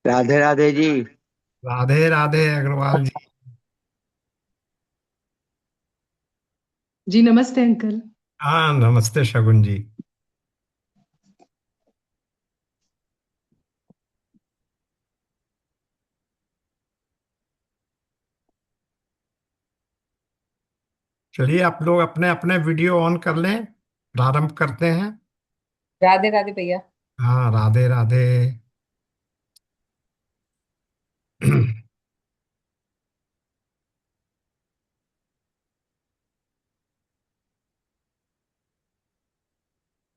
राधे राधे जी। राधे राधे अग्रवाल जी। जी नमस्ते अंकल। हाँ, नमस्ते शगुन जी। चलिए, आप लोग अपने अपने वीडियो ऑन कर लें। प्रारंभ करते हैं। राधे राधे भैया। हाँ, राधे राधे।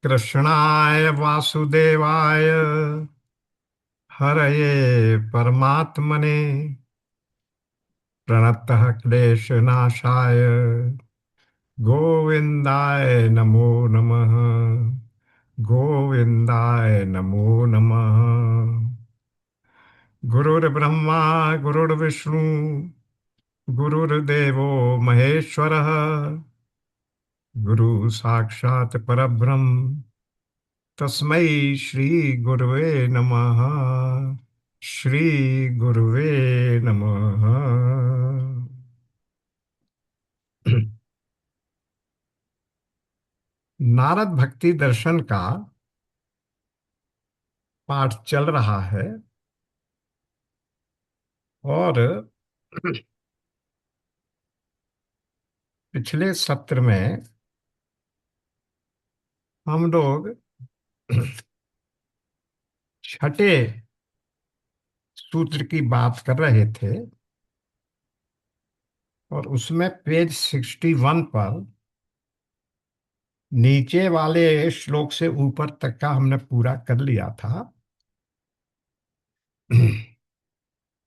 कृष्णाय वासुदेवाय हरये परमात्मने प्रणतः क्लेशनाशाय गोविंदाय नमो नमः। गोविंदाय नमो नमः। गुरुर्ब्रह्मा गुरुर्विष्णु गुरुर्देवो महेश्वरः गुरु साक्षात् परब्रह्म तस्मै श्री गुरुवे नमः। श्री गुरुवे नमः। नारद भक्ति दर्शन का पाठ चल रहा है। और पिछले सत्र में हम लोग छठे सूत्र की बात कर रहे थे। और उसमें पेज 61 पर नीचे वाले श्लोक से ऊपर तक का हमने पूरा कर लिया था।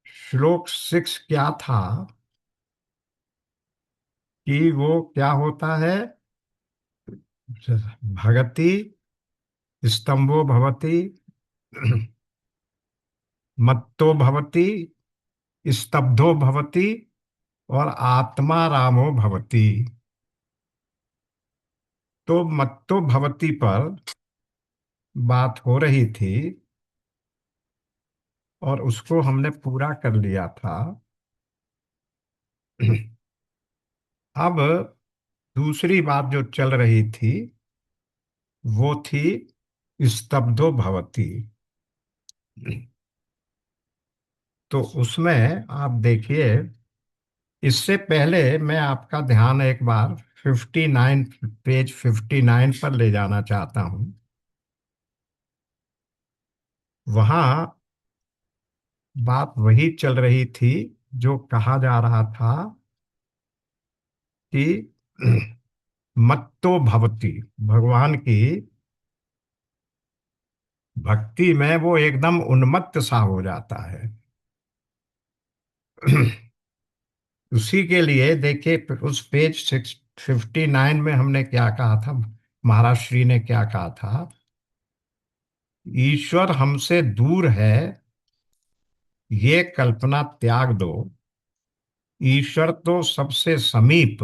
श्लोक 6 क्या था कि वो क्या होता है। भगति स्तंभो भवति मत्तो भवति स्तब्धो भवति और आत्मा रामो भवति। तो मत्तो भवति पर बात हो रही थी और उसको हमने पूरा कर लिया था। अब दूसरी बात जो चल रही थी वो थी स्तब्धो भवति। तो उसमें आप देखिए, इससे पहले मैं आपका ध्यान एक बार 59 पेज 59 पर ले जाना चाहता हूं। वहां बात वही चल रही थी जो कहा जा रहा था कि मत्तो भवति, भगवान की भक्ति में वो एकदम उन्मत्त सा हो जाता है। उसी के लिए देखिए, उस पेज 659 में हमने क्या कहा था। महाराज श्री ने क्या कहा था। ईश्वर हमसे दूर है ये कल्पना त्याग दो। ईश्वर तो सबसे समीप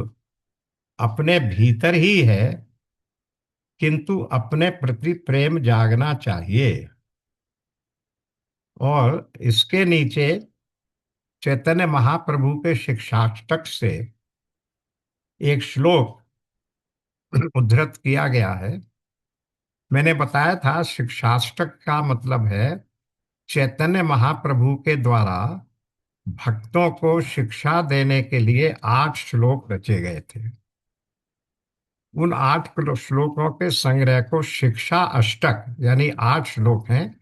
अपने भीतर ही है, किंतु अपने प्रति प्रेम जागना चाहिए। और इसके नीचे चैतन्य महाप्रभु के शिक्षाष्टक से एक श्लोक उद्धृत किया गया है। मैंने बताया था शिक्षाष्टक का मतलब है चैतन्य महाप्रभु के द्वारा भक्तों को शिक्षा देने के लिए 8 श्लोक रचे गए थे। उन 8 श्लोकों के संग्रह को शिक्षा अष्टक, यानी 8 श्लोक हैं,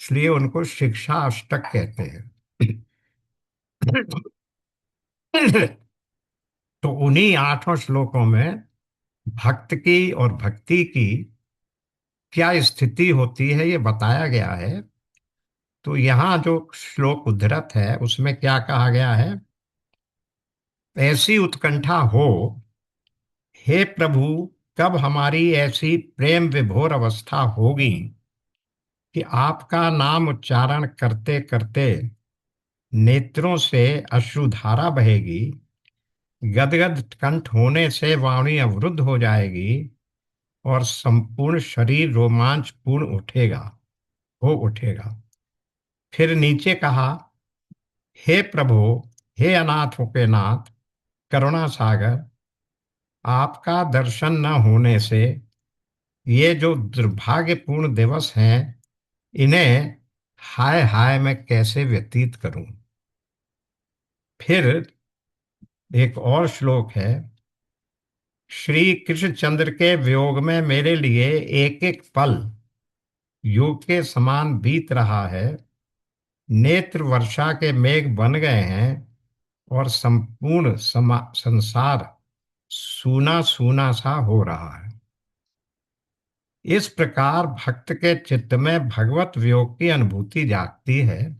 इसलिए उनको शिक्षा अष्टक कहते हैं। तो उन्हीं 8 श्लोकों में भक्त की और भक्ति की क्या स्थिति होती है ये बताया गया है। तो यहाँ जो श्लोक उद्धृत है उसमें क्या कहा गया है। ऐसी उत्कंठा हो हे प्रभु, कब हमारी ऐसी प्रेम विभोर अवस्था होगी कि आपका नाम उच्चारण करते करते नेत्रों से अश्रुधारा बहेगी, गदगद कंठ होने से वाणी अवरुद्ध हो जाएगी और संपूर्ण शरीर रोमांच पूर्ण उठेगा, हो उठेगा। फिर नीचे कहा, हे प्रभु, हे अनाथों के नाथ, करुणा सागर, आपका दर्शन न होने से ये जो दुर्भाग्यपूर्ण दिवस हैं, इन्हें हाय हाय मैं कैसे व्यतीत करूं। फिर एक और श्लोक है, श्री कृष्णचंद्र के वियोग में मेरे लिए एक एक पल योग के समान बीत रहा है। नेत्र वर्षा के मेघ बन गए हैं और संपूर्ण संसार सूना सूना सा हो रहा है। इस प्रकार भक्त के चित्त में भगवत वियोग की अनुभूति जागती है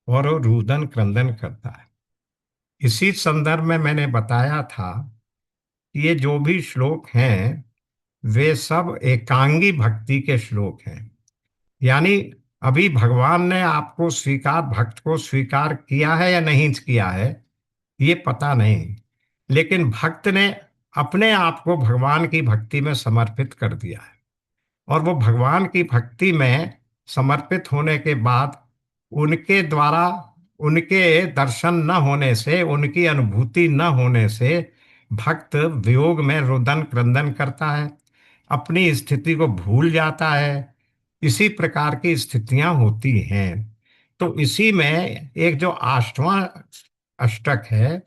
और वो रुदन क्रंदन करता है। इसी संदर्भ में मैंने बताया था कि ये जो भी श्लोक हैं वे सब एकांगी भक्ति के श्लोक हैं। यानी अभी भगवान ने आपको स्वीकार, भक्त को स्वीकार किया है या नहीं किया है ये पता नहीं, लेकिन भक्त ने अपने आप को भगवान की भक्ति में समर्पित कर दिया है। और वो भगवान की भक्ति में समर्पित होने के बाद उनके द्वारा, उनके दर्शन न होने से, उनकी अनुभूति न होने से भक्त वियोग में रुदन क्रंदन करता है, अपनी स्थिति को भूल जाता है। इसी प्रकार की स्थितियां होती हैं। तो इसी में एक जो आठवां अष्टक है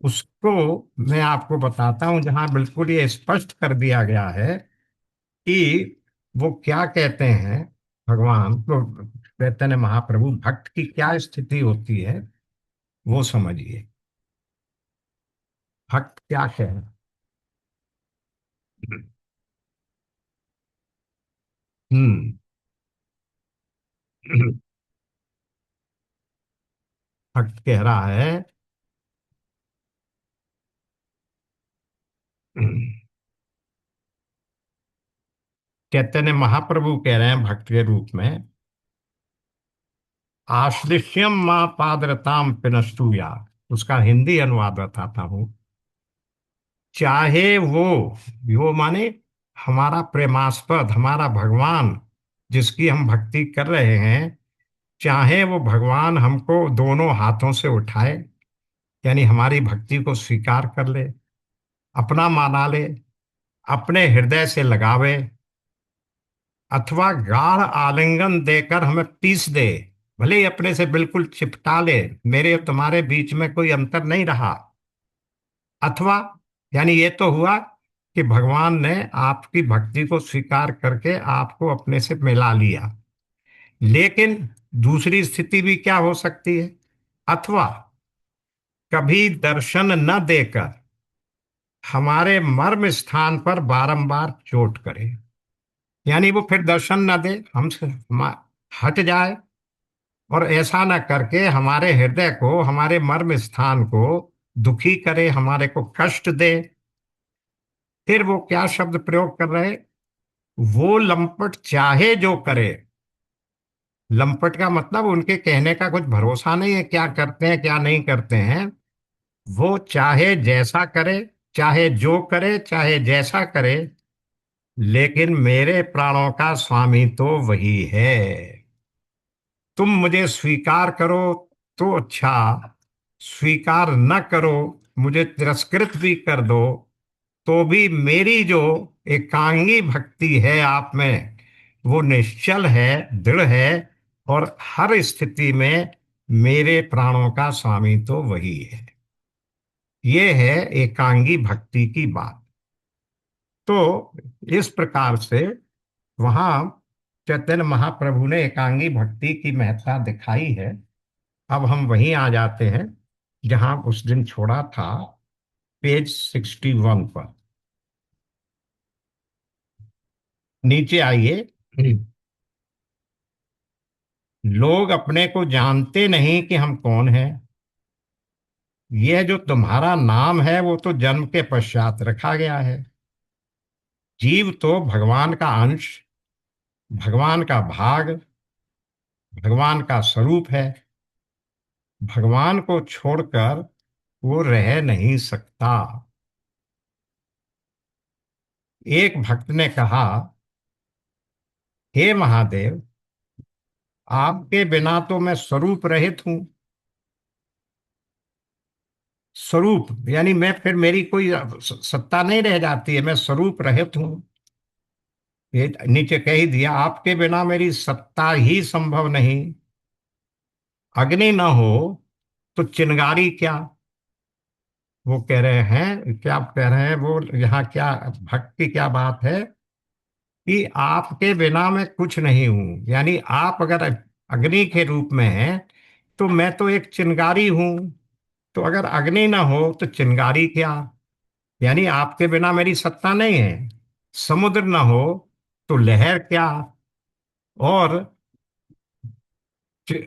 उसको मैं आपको बताता हूं, जहां बिल्कुल ये स्पष्ट कर दिया गया है कि वो क्या कहते हैं। भगवान तो चैतन्य महाप्रभु भक्त की क्या स्थिति होती है वो समझिए। भक्त क्या कह रहे हैं। हम्म। भक्त कह रहा है, चैतन्य महाप्रभु कह रहे हैं भक्त के रूप में, आश्लिष्यम माँ पादरताम पिनस्तुया। उसका हिंदी अनुवाद बताता हूं। चाहे वो माने हमारा प्रेमास्पद, हमारा भगवान जिसकी हम भक्ति कर रहे हैं, चाहे वो भगवान हमको दोनों हाथों से उठाए, यानी हमारी भक्ति को स्वीकार कर ले, अपना माना ले, अपने हृदय से लगावे, अथवा गाढ़ आलिंगन देकर हमें पीस दे, भले ही अपने से बिल्कुल चिपटा ले, मेरे और तुम्हारे बीच में कोई अंतर नहीं रहा। अथवा यानी ये तो हुआ कि भगवान ने आपकी भक्ति को स्वीकार करके आपको अपने से मिला लिया। लेकिन दूसरी स्थिति भी क्या हो सकती है, अथवा कभी दर्शन न देकर हमारे मर्म स्थान पर बारंबार चोट करे, यानी वो फिर दर्शन न दे, हमसे हट जाए और ऐसा न करके हमारे हृदय को, हमारे मर्म स्थान को दुखी करे, हमारे को कष्ट दे। फिर वो क्या शब्द प्रयोग कर रहे, वो लंपट चाहे जो करे। लंपट का मतलब उनके कहने का कुछ भरोसा नहीं है, क्या करते हैं क्या नहीं करते हैं। वो चाहे जैसा करे, चाहे जो करे, चाहे जैसा करे, लेकिन मेरे प्राणों का स्वामी तो वही है। तुम मुझे स्वीकार करो तो अच्छा, स्वीकार न करो, मुझे तिरस्कृत भी कर दो, तो भी मेरी जो एकांगी भक्ति है आप में वो निश्चल है, दृढ़ है, और हर स्थिति में मेरे प्राणों का स्वामी तो वही है। ये है एकांगी भक्ति की बात। तो इस प्रकार से वहां चैतन्य महाप्रभु ने एकांगी भक्ति की महत्ता दिखाई है। अब हम वहीं आ जाते हैं जहां उस दिन छोड़ा था, पेज 61 पर। नीचे आइए। लोग अपने को जानते नहीं कि हम कौन हैं। यह जो तुम्हारा नाम है वो तो जन्म के पश्चात रखा गया है। जीव तो भगवान का अंश, भगवान का भाग, भगवान का स्वरूप है। भगवान को छोड़कर वो रह नहीं सकता। एक भक्त ने कहा, हे महादेव, आपके बिना तो मैं स्वरूप रहित हूं। स्वरूप यानी मैं, फिर मेरी कोई सत्ता नहीं रह जाती है, मैं स्वरूप रहित हूं। ये नीचे कह ही दिया, आपके बिना मेरी सत्ता ही संभव नहीं। अग्नि न हो तो चिंगारी क्या। वो कह रहे हैं, क्या कह रहे हैं वो यहाँ, क्या भक्त की क्या बात है कि आपके बिना मैं कुछ नहीं हूं। यानी आप अगर अग्नि के रूप में हैं तो मैं तो एक चिंगारी हूं। तो अगर अग्नि ना हो तो चिंगारी क्या। यानी आपके बिना मेरी सत्ता नहीं है। समुद्र ना हो तो लहर क्या। और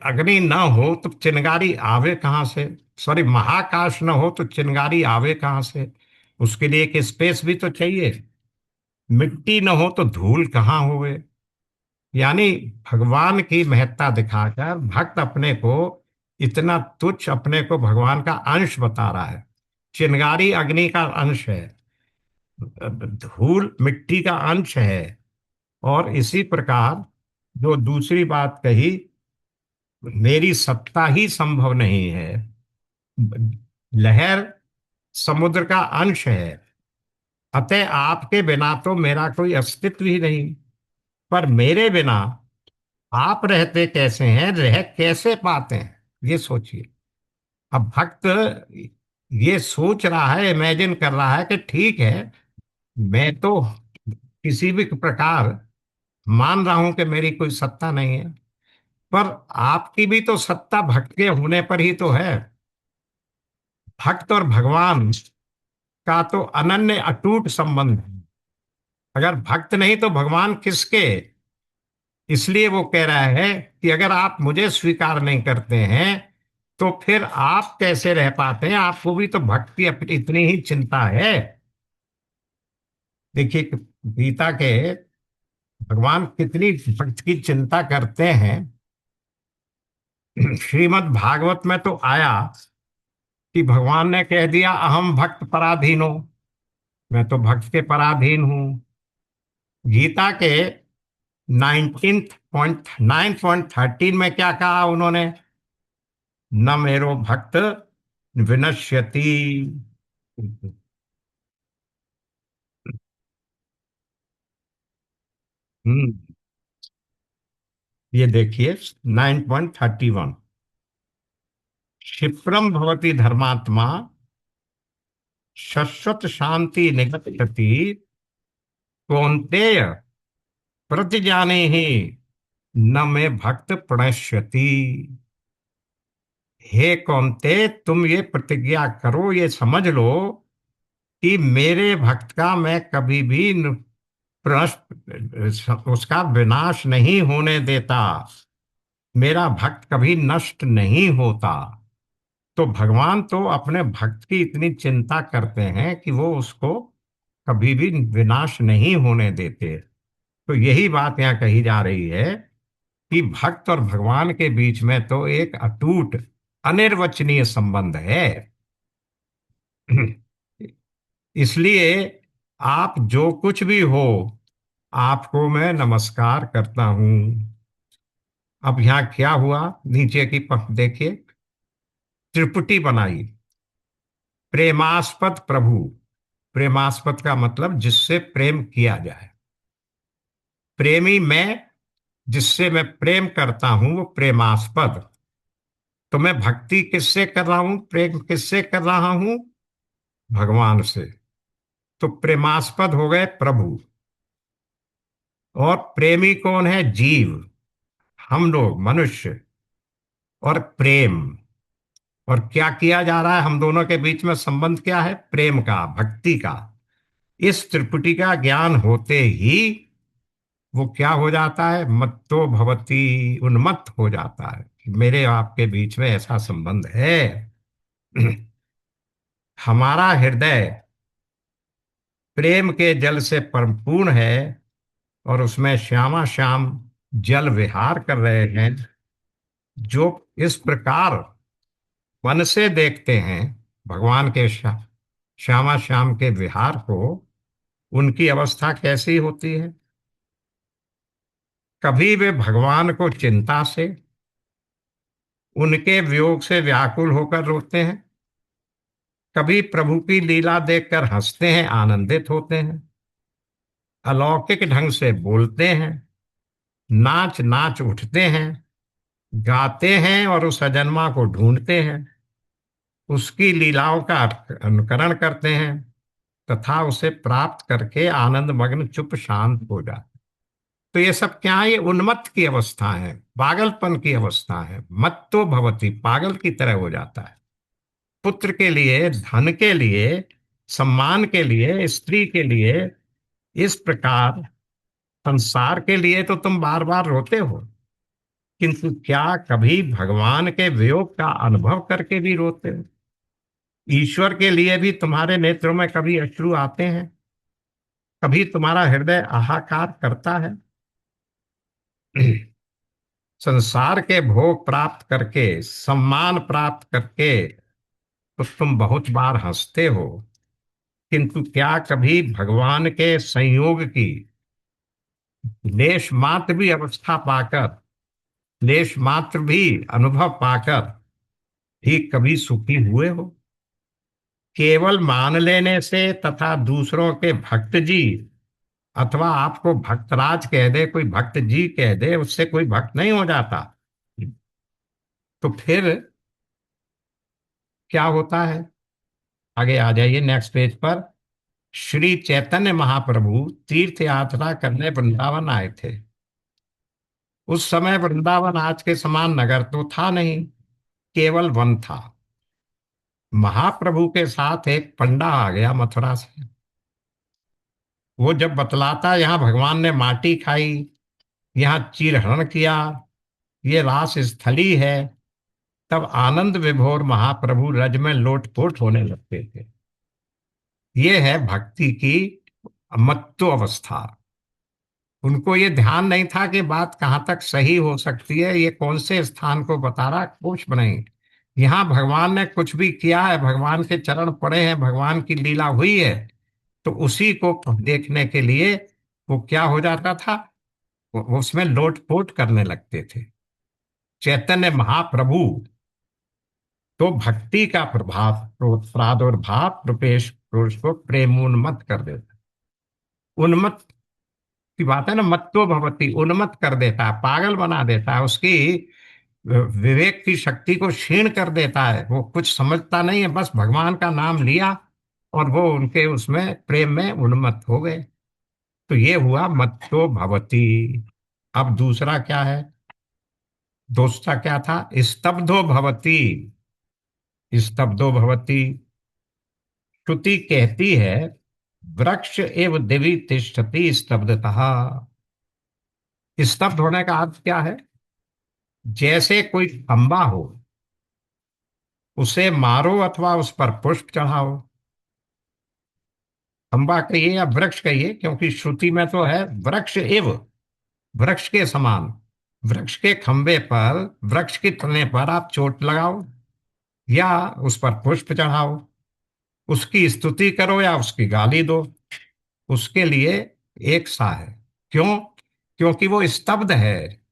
अग्नि ना हो तो चिंगारी आवे कहाँ से। सॉरी, महाकाश ना हो तो चिंगारी आवे कहाँ से। उसके लिए एक स्पेस भी तो चाहिए। मिट्टी न हो तो धूल कहाँ होवे। यानी भगवान की महत्ता दिखाकर भक्त अपने को इतना तुच्छ, अपने को भगवान का अंश बता रहा है। चिंगारी अग्नि का अंश है, धूल मिट्टी का अंश है। और इसी प्रकार जो दूसरी बात कही, मेरी सत्ता ही संभव नहीं है। लहर समुद्र का अंश है, अतः आपके बिना तो मेरा कोई अस्तित्व ही नहीं। पर मेरे बिना आप रहते कैसे हैं, रह कैसे पाते हैं, ये सोचिए। अब भक्त ये सोच रहा है, इमेजिन कर रहा है कि ठीक है, मैं तो किसी भी प्रकार मान रहा हूं कि मेरी कोई सत्ता नहीं है, पर आपकी भी तो सत्ता भक्त के होने पर ही तो है। भक्त और भगवान का तो अनन्य अटूट संबंध है। अगर भक्त नहीं तो भगवान किसके। इसलिए वो कह रहा है कि अगर आप मुझे स्वीकार नहीं करते हैं तो फिर आप कैसे रह पाते हैं। आपको भी तो भक्ति अपनी इतनी ही चिंता है। देखिए कि गीता के भगवान कितनी भक्त की चिंता करते हैं। श्रीमद् भागवत में तो आया कि भगवान ने कह दिया, अहम भक्त पराधीनो, मैं तो भक्त के पराधीन हूं। गीता के 9.13 में क्या कहा उन्होंने, न मेरो भक्त विनश्यति। हम्म, ये देखिए 9.31, क्षिप्रम भवति धर्मात्मा शश्वत शांति निगच्छति कौन्तेय प्रतिजाने ही न मे भक्त प्रणश्यति। हे कौन्तेय, तुम ये प्रतिज्ञा करो, ये समझ लो कि मेरे भक्त का मैं कभी भी उसका विनाश नहीं होने देता। मेरा भक्त कभी नष्ट नहीं होता। तो भगवान तो अपने भक्त की इतनी चिंता करते हैं कि वो उसको कभी भी विनाश नहीं होने देते। तो यही बात यहाँ कही जा रही है कि भक्त और भगवान के बीच में तो एक अटूट अनिर्वचनीय संबंध है। इसलिए आप जो कुछ भी हो, आपको मैं नमस्कार करता हूं। अब यहाँ क्या हुआ, नीचे की देखिए, त्रिपुटी बनाई। प्रेमास्पद प्रभु, प्रेमास्पद का मतलब जिससे प्रेम किया जाए। प्रेमी मैं, जिससे मैं प्रेम करता हूं वो प्रेमास्पद। तो मैं भक्ति किससे कर रहा हूं, प्रेम किससे कर रहा हूं, भगवान से। तो प्रेमास्पद हो गए प्रभु। और प्रेमी कौन है, जीव, हम लोग मनुष्य। और प्रेम, और क्या किया जा रहा है हम दोनों के बीच में, संबंध क्या है, प्रेम का, भक्ति का। इस त्रिपुटी का ज्ञान होते ही वो क्या हो जाता है, मत्तो भवती, उन्मत्त हो जाता है कि मेरे आपके बीच में ऐसा संबंध है। हमारा हृदय प्रेम के जल से परिपूर्ण है और उसमें श्यामा श्याम जल विहार कर रहे हैं। जो इस प्रकार मन से देखते हैं भगवान के श्यामा श्याम के विहार को, उनकी अवस्था कैसी होती है, कभी वे भगवान को चिंता से, उनके वियोग से व्याकुल होकर रोते हैं, कभी प्रभु की लीला देखकर हंसते हैं, आनंदित होते हैं, अलौकिक ढंग से बोलते हैं, नाच नाच उठते हैं, गाते हैं और उस अजन्मा को ढूंढते हैं, उसकी लीलाओं का अनुकरण करते हैं तथा उसे प्राप्त करके आनंद मग्न चुप शांत हो जाते। तो ये सब क्या है? ये उन्मत्त की अवस्था है, पागलपन की अवस्था है। मत्तो भवति, पागल की तरह हो जाता है। पुत्र के लिए, धन के लिए, सम्मान के लिए, स्त्री के लिए, इस प्रकार संसार के लिए तो तुम बार बार रोते हो, किंतु क्या कभी भगवान के वियोग का अनुभव करके भी रोते हो? ईश्वर के लिए भी तुम्हारे नेत्रों में कभी अश्रु आते हैं? कभी तुम्हारा हृदय हाहाकार करता है? संसार के भोग प्राप्त करके, सम्मान प्राप्त करके तो तुम बहुत बार हंसते हो, किंतु क्या कभी भगवान के संयोग की लेश मात्र भी अवस्था पाकर, लेश मात्र भी अनुभव पाकर भी कभी सुखी हुए हो? केवल मान लेने से तथा दूसरों के भक्त जी, अथवा आपको भक्तराज कह दे, कोई भक्त जी कह दे, उससे कोई भक्त नहीं हो जाता। तो फिर क्या होता है? आगे आ जाइए नेक्स्ट पेज पर। श्री चैतन्य महाप्रभु तीर्थ यात्रा करने वृंदावन आए थे। उस समय वृंदावन आज के समान नगर तो था नहीं, केवल वन था। महाप्रभु के साथ एक पंडा आ गया मथुरा से। वो जब बतलाता यहाँ भगवान ने माटी खाई, यहाँ चीरहरण किया, ये रास स्थली है, तब आनंद विभोर महाप्रभु रज में लोटपोट होने लगते थे। ये है भक्ति की मत्तो अवस्था। उनको ये ध्यान नहीं था कि बात कहाँ तक सही हो सकती है, ये कौन से स्थान को बता रहा, कुछ भी नहीं। यहाँ भगवान ने कुछ भी किया है, भगवान के चरण पड़े हैं, भगवान की लीला हुई है, तो उसी को देखने के लिए वो क्या हो जाता था, वो उसमें लोटपोट करने लगते थे। चैतन्य महाप्रभु तो भक्ति का प्रभाव, प्रादुर्भाव प्रवेश पुरुष को प्रेमोन्मत्त कर देता। उन्मत्त की बात है ना, मत्तो भवती, उन्मत्त कर देता है, पागल बना देता है, उसकी विवेक की शक्ति को क्षीण कर देता है। वो कुछ समझता नहीं है, बस भगवान का नाम लिया और वो उनके उसमें प्रेम में उन्मत्त हो गए। तो ये हुआ मत्तो भवती। अब दूसरा क्या है? दूसरा क्या था? स्तब्धो भवती। स्तब्धो भवती, श्रुति कहती है, वृक्ष एव दिवि तिष्ठति स्तब्धतः। स्तब्ध होने का अर्थ क्या है? जैसे कोई खंबा हो, उसे मारो अथवा उस पर पुष्प चढ़ाओ। खंबा कहिए या वृक्ष कहिए, क्योंकि श्रुति में तो है वृक्ष एव, वृक्ष के समान। वृक्ष के खंबे पर, वृक्ष के तने पर आप चोट लगाओ या उस पर पुष्प चढ़ाओ, उसकी स्तुति करो या उसकी गाली दो, उसके लिए एक सा है। क्यों? क्योंकि वो स्तब्ध है।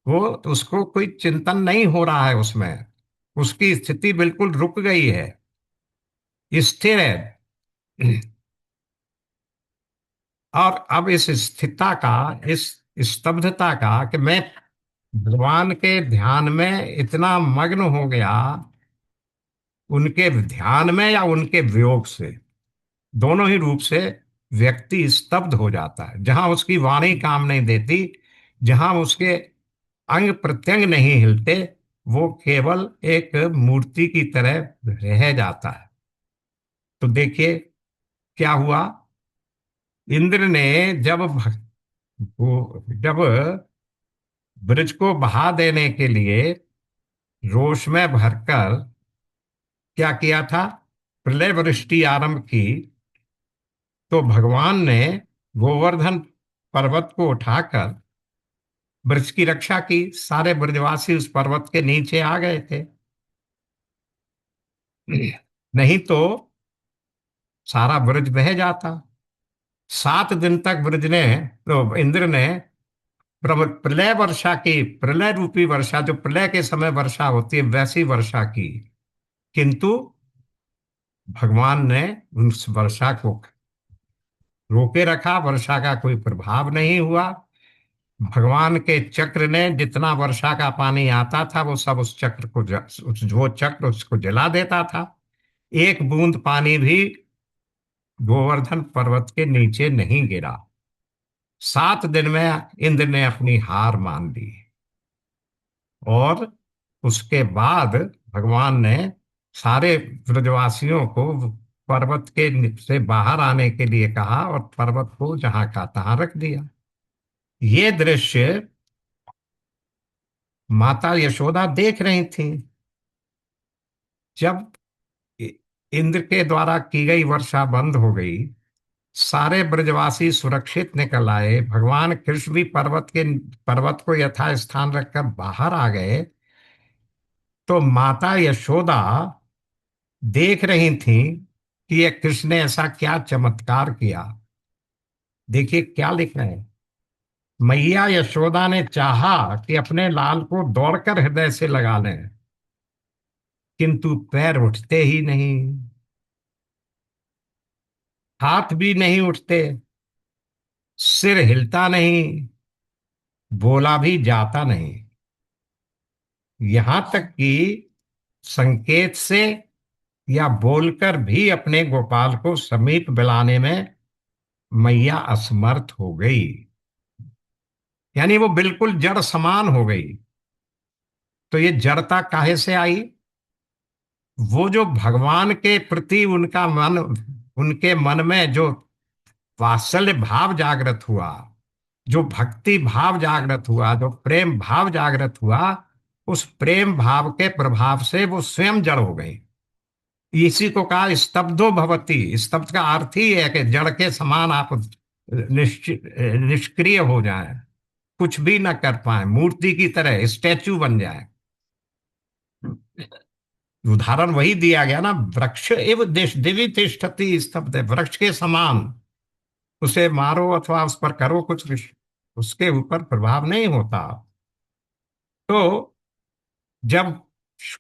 वो, उसको कोई चिंतन नहीं हो रहा है उसमें, उसकी स्थिति बिल्कुल रुक गई है, स्थिर है। और अब इस स्थिरता का, इस स्तब्धता का, कि मैं भगवान के ध्यान में इतना मग्न हो गया, उनके ध्यान में या उनके वियोग से, दोनों ही रूप से व्यक्ति स्तब्ध हो जाता है। जहां उसकी वाणी काम नहीं देती, जहां उसके अंग प्रत्यंग नहीं हिलते, वो केवल एक मूर्ति की तरह रह जाता है। तो देखिए क्या हुआ। इंद्र ने जब ब्रज को बहा देने के लिए रोष में भरकर क्या किया था, प्रलय वृष्टि आरंभ की, तो भगवान ने गोवर्धन पर्वत को उठाकर ब्रज की रक्षा की। सारे ब्रजवासी उस पर्वत के नीचे आ गए थे। नहीं तो सारा ब्रज बह जाता। 7 दिन तक ब्रज ने, तो इंद्र ने प्रलय वर्षा की, प्रलय रूपी वर्षा, जो प्रलय के समय वर्षा होती है वैसी वर्षा की। किंतु भगवान ने उस वर्षा को रोके रखा, वर्षा का कोई प्रभाव नहीं हुआ। भगवान के चक्र ने जितना वर्षा का पानी आता था वो सब उस चक्र को वो चक्र उसको जला देता था। एक बूंद पानी भी गोवर्धन पर्वत के नीचे नहीं गिरा। 7 दिन में इंद्र ने अपनी हार मान ली। और उसके बाद भगवान ने सारे ब्रजवासियों को पर्वत के से बाहर आने के लिए कहा और पर्वत को जहां का तहां रख दिया। ये दृश्य माता यशोदा देख रही थी। जब इ- इंद्र के द्वारा की गई वर्षा बंद हो गई, सारे ब्रजवासी सुरक्षित निकल आए, भगवान कृष्ण भी पर्वत को यथा स्थान रखकर बाहर आ गए, तो माता यशोदा देख रही थी कि ये कृष्ण ने ऐसा क्या चमत्कार किया। देखिए क्या लिख रहे हैं। मैया यशोदा ने चाहा कि अपने लाल को दौड़कर हृदय से लगा लें, किंतु पैर उठते ही नहीं, हाथ भी नहीं उठते, सिर हिलता नहीं, बोला भी जाता नहीं। यहां तक कि संकेत से या बोलकर भी अपने गोपाल को समीप बुलाने में मैया असमर्थ हो गई। यानी वो बिल्कुल जड़ समान हो गई। तो ये जड़ता काहे से आई? वो जो भगवान के प्रति उनका मन, उनके मन में जो वात्सल्य भाव जागृत हुआ, जो भक्ति भाव जागृत हुआ, जो प्रेम भाव जागृत हुआ, उस प्रेम भाव के प्रभाव से वो स्वयं जड़ हो गई। इसी को कहा स्तब्धो भवति। स्तब्ध का अर्थ ही है कि जड़ के समान आप निष्क्रिय हो जाएं, कुछ भी ना कर पाए, मूर्ति की तरह स्टैचू बन जाए। उदाहरण वही दिया गया ना, वृक्ष एव देश दिव्य तिष्ठति स्तब्ध, वृक्ष के समान। उसे मारो अथवा उस पर करो कुछ, उसके ऊपर प्रभाव नहीं होता। तो जब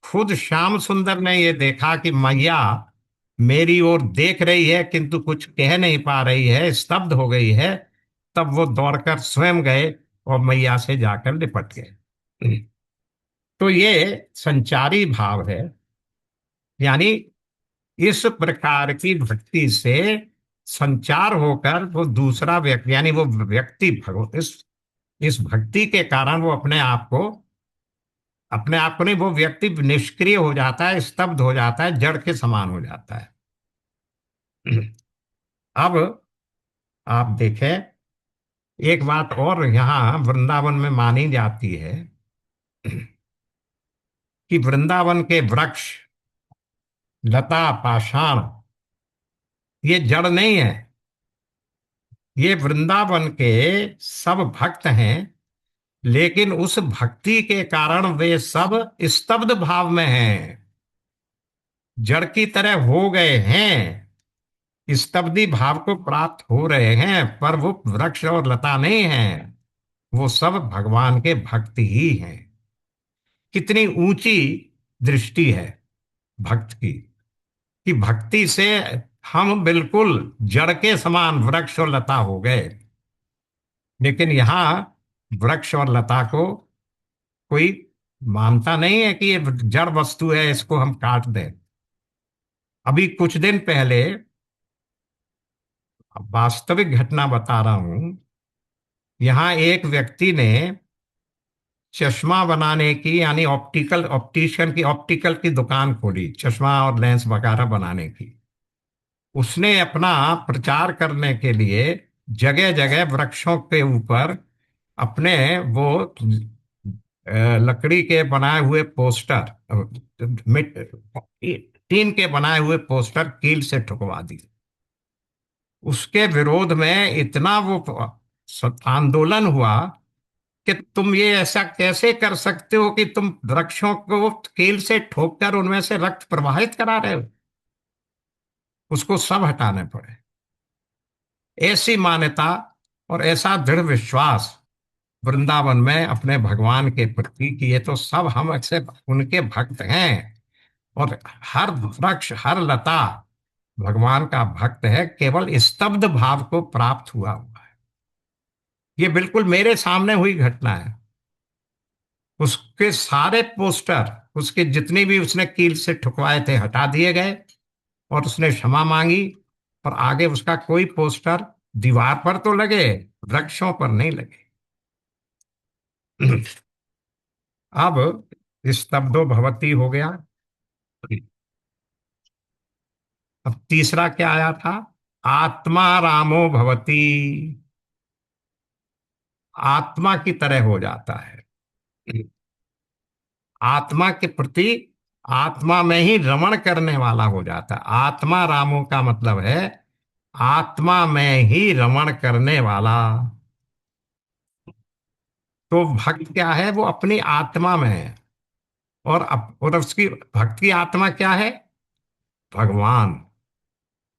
खुद श्याम सुंदर ने ये देखा कि मैया मेरी ओर देख रही है किंतु कुछ कह नहीं पा रही है, स्तब्ध हो गई है, तब वो दौड़कर स्वयं गए और मैया से जाकर लिपट गए। तो ये संचारी भाव है। यानी इस प्रकार की भक्ति से संचार होकर वो दूसरा व्यक्ति, यानी वो व्यक्ति भगव इस भक्ति के कारण वो अपने आप को नहीं, वो व्यक्ति निष्क्रिय हो जाता है, स्तब्ध हो जाता है, जड़ के समान हो जाता है। अब आप देखें, एक बात और यहाँ वृंदावन में मानी जाती है कि वृंदावन के वृक्ष, लता, पाषाण, ये जड़ नहीं है। ये वृंदावन के सब भक्त हैं, लेकिन उस भक्ति के कारण वे सब स्तब्ध भाव में हैं, जड़ की तरह हो गए हैं, स्तब्धि भाव को प्राप्त हो रहे हैं, पर वो वृक्ष और लता नहीं हैं, वो सब भगवान के भक्त ही हैं। कितनी ऊंची दृष्टि है भक्त की, कि भक्ति से हम बिल्कुल जड़ के समान वृक्ष और लता हो गए। लेकिन यहाँ वृक्ष और लता को कोई मानता नहीं है कि ये जड़ वस्तु है, इसको हम काट दें। अभी कुछ दिन पहले, वास्तविक घटना बता रहा हूं, यहाँ एक व्यक्ति ने चश्मा बनाने की, यानी ऑप्टिकल की दुकान खोली, चश्मा और लेंस वगैरह बनाने की। उसने अपना प्रचार करने के लिए जगह जगह वृक्षों के ऊपर अपने वो लकड़ी के बनाए हुए पोस्टर, टीन के बनाए हुए पोस्टर कील से ठुकवा दिए। उसके विरोध में इतना वो आंदोलन हुआ कि तुम ये ऐसा कैसे कर सकते हो कि तुम वृक्षों को कील से ठोककर उनमें से रक्त प्रवाहित करा रहे हो। उसको सब हटाने पड़े। ऐसी मान्यता और ऐसा दृढ़ विश्वास वृंदावन में अपने भगवान के प्रति कि ये तो सब हम ऐसे उनके भक्त हैं। और हर वृक्ष हर लता भगवान का भक्त है, केवल स्तब्ध भाव को प्राप्त हुआ है। ये बिल्कुल मेरे सामने हुई घटना है। उसके सारे पोस्टर, उसके जितने भी उसने कील से ठुकवाए थे, हटा दिए गए और उसने क्षमा मांगी। और आगे उसका कोई पोस्टर दीवार पर तो लगे, वृक्षों पर नहीं लगे। अब स्तब्धो भवती हो गया। अब तीसरा क्या आया था? आत्मा रामो भवती। आत्मा की तरह हो जाता है। आत्मा के प्रति, आत्मा में ही रमण करने वाला हो जाता है। आत्मा रामो का मतलब है आत्मा में ही रमण करने वाला। तो भक्त क्या है? वो अपनी आत्मा में है। और उसकी भक्त की आत्मा क्या है? भगवान।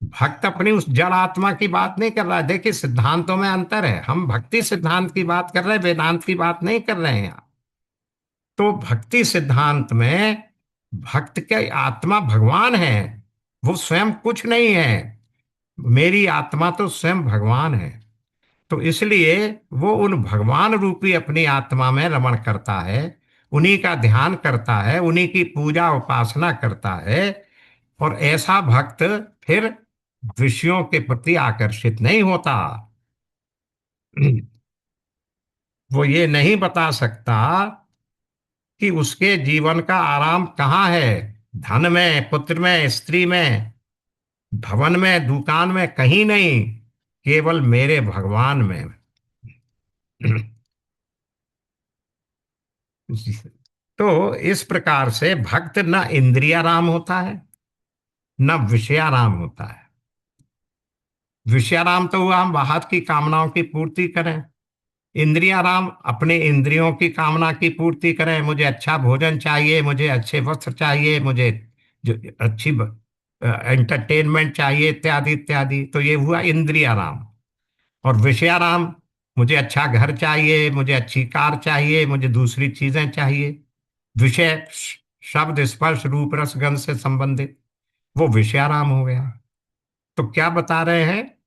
भक्त अपनी उस जड़ आत्मा की बात नहीं कर रहा है। देखिए, सिद्धांतों में अंतर है। हम भक्ति सिद्धांत की बात कर रहे हैं, वेदांत की बात नहीं कर रहे हैं। तो भक्ति सिद्धांत में भक्त की आत्मा भगवान है, वो स्वयं कुछ नहीं है। मेरी आत्मा तो स्वयं भगवान है। तो इसलिए वो उन भगवान रूपी अपनी आत्मा में रमण करता है, उन्हीं का ध्यान करता है, उन्हीं की पूजा उपासना करता है। और ऐसा भक्त फिर विषयों के प्रति आकर्षित नहीं होता। वो ये नहीं बता सकता कि उसके जीवन का आराम कहाँ है। धन में, पुत्र में, स्त्री में, भवन में, दुकान में, कहीं नहीं, केवल मेरे भगवान में। तो इस प्रकार से भक्त न इंद्रियाराम होता है, न विषयाराम होता है। विषयाराम तो हुआ हम बाहर की कामनाओं की पूर्ति करें। इंद्रियाराम अपने इंद्रियों की कामना की पूर्ति करें। मुझे अच्छा भोजन चाहिए, मुझे अच्छे वस्त्र चाहिए, मुझे जो अच्छी एंटरटेनमेंट चाहिए, इत्यादि इत्यादि। तो ये हुआ इंद्रियाराम। और विषयाराम, मुझे अच्छा घर चाहिए, मुझे अच्छी कार चाहिए, मुझे दूसरी चीजें चाहिए। विषय शब्द स्पर्श रूप रस गंध से संबंधित, वो विषयाराम हो गया। तो क्या बता रहे हैं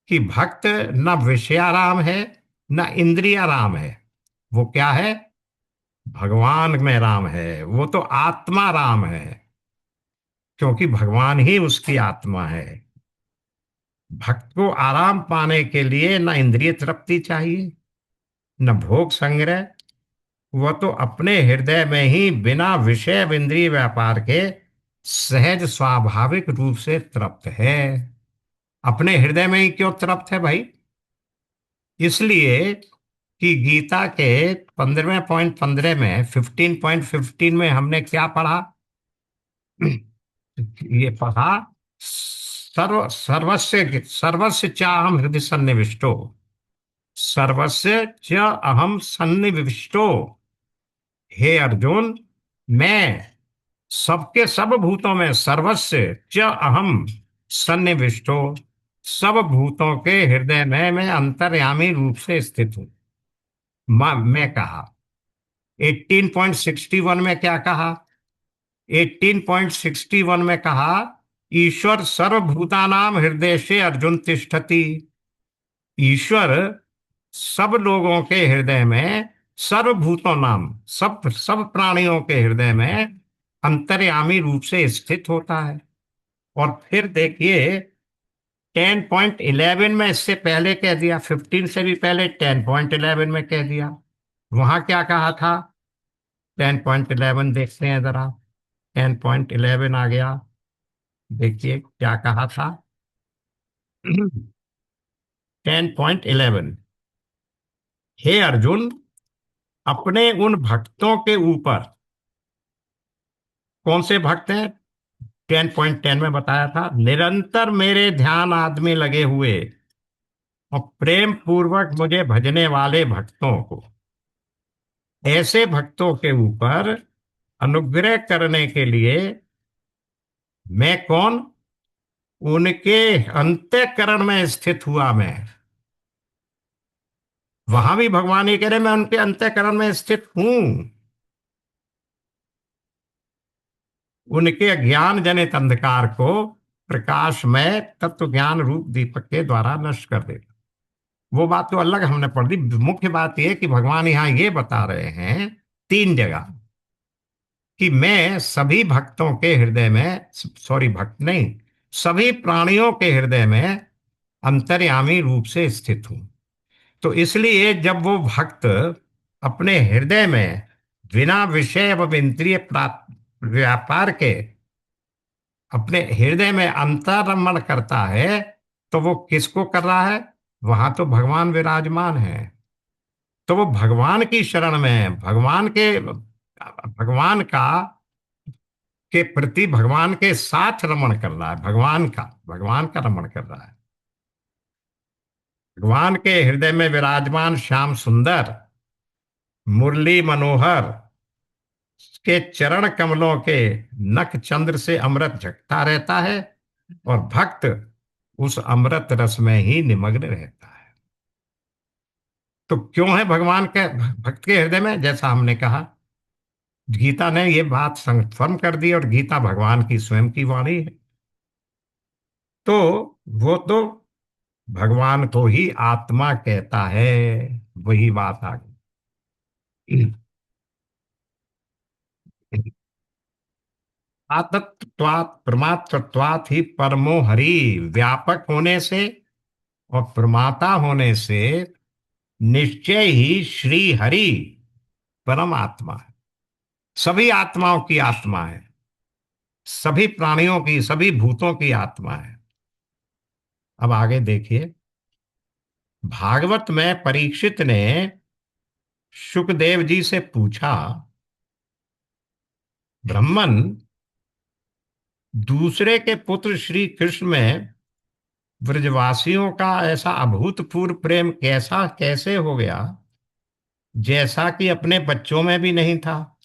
कि भक्त न विषयाराम है, न इंद्रियाराम है। वो क्या है? भगवान में राम है। वो तो आत्मा राम है, क्योंकि भगवान ही उसकी आत्मा है। भक्त को आराम पाने के लिए न इंद्रिय तृप्ति चाहिए, न भोग संग्रह। वह तो अपने हृदय में ही बिना विषय इंद्रिय व्यापार के सहज स्वाभाविक रूप से तृप्त है। अपने हृदय में ही क्यों तृप्त है भाई? इसलिए कि गीता के 15.15 में, 15.15 में हमने क्या पढ़ा? ये पढ़ा, सर्वस्य सर्वस्य चाहम हृदय सन्निविष्टो, सर्वस्य च अहम सन्निविष्टो। हे अर्जुन, मैं सबके सब भूतों में, सर्वस्य च अहम सन्निविष्टो, सब भूतों के हृदय में मैं अंतर्यामी रूप से स्थित हूं। मैं कहा। 18.61 में क्या कहा? 18.61 में कहा, ईश्वर सर्वभूतानाम हृदय से अर्जुन तिष्ठति। ईश्वर सब लोगों के हृदय में, सर्वभूतों नाम, सब सब प्राणियों के हृदय में अंतर्यामी रूप से स्थित होता है। और फिर देखिए, 10.11 में इससे पहले कह दिया, 15 से भी पहले 10.11 में कह दिया। वहां क्या कहा था? 10.11 देखते हैं जरा। 10.11 आ गया। देखिए क्या कहा था। 10.11, हे अर्जुन, अपने उन भक्तों के ऊपर। कौन से भक्त हैं? 10.10 में बताया था, निरंतर मेरे ध्यान आदमी लगे हुए और प्रेम पूर्वक मुझे भजने वाले भक्तों को, ऐसे भक्तों के ऊपर अनुग्रह करने के लिए मैं कौन? उनके अंतःकरण में स्थित हुआ मैं। वहां भी भगवान ये कह रहे मैं उनके अंतःकरण में स्थित हूं। उनके ज्ञान जनित अंधकार को प्रकाशमय तत्व ज्ञान रूप दीपक के द्वारा नष्ट कर देगा। वो बात तो अलग हमने पढ़ दी। मुख्य बात यह कि भगवान यहाँ ये बता रहे हैं तीन जगह कि मैं सभी भक्तों के हृदय में, सॉरी भक्त नहीं, सभी प्राणियों के हृदय में अंतर्यामी रूप से स्थित हूं। तो इसलिए जब वो भक्त अपने हृदय में बिना विषय एवं इंद्रिय व्यापार के अपने हृदय में अंतर्रमण करता है, तो वो किसको कर रहा है? वहां तो भगवान विराजमान है। तो वो भगवान की शरण में है, भगवान का के प्रति भगवान के साथ रमण कर रहा है, भगवान का रमण कर रहा है। भगवान के हृदय में विराजमान श्याम सुंदर मुरली मनोहर के चरण कमलों के नख चंद्र से अमृत झकता रहता है, और भक्त उस अमृत रस में ही निमग्न रहता है। तो क्यों है भगवान के भक्त के हृदय में? जैसा हमने कहा, गीता ने ये बात कंफर्म कर दी, और गीता भगवान की स्वयं की वाणी है। तो वो तो भगवान को ही आत्मा कहता है। वही बात आ गई। आतत्वात् प्रमात्रत्वात् ही परमो हरि, व्यापक होने से और प्रमाता होने से निश्चय ही श्री हरि परम आत्मा है, सभी आत्माओं की आत्मा है, सभी प्राणियों की, सभी भूतों की आत्मा है। अब आगे देखिए, भागवत में परीक्षित ने सुखदेव जी से पूछा, ब्रह्मन, दूसरे के पुत्र श्री कृष्ण में ब्रजवासियों का ऐसा अभूतपूर्व प्रेम कैसा कैसे हो गया, जैसा कि अपने बच्चों में भी नहीं था?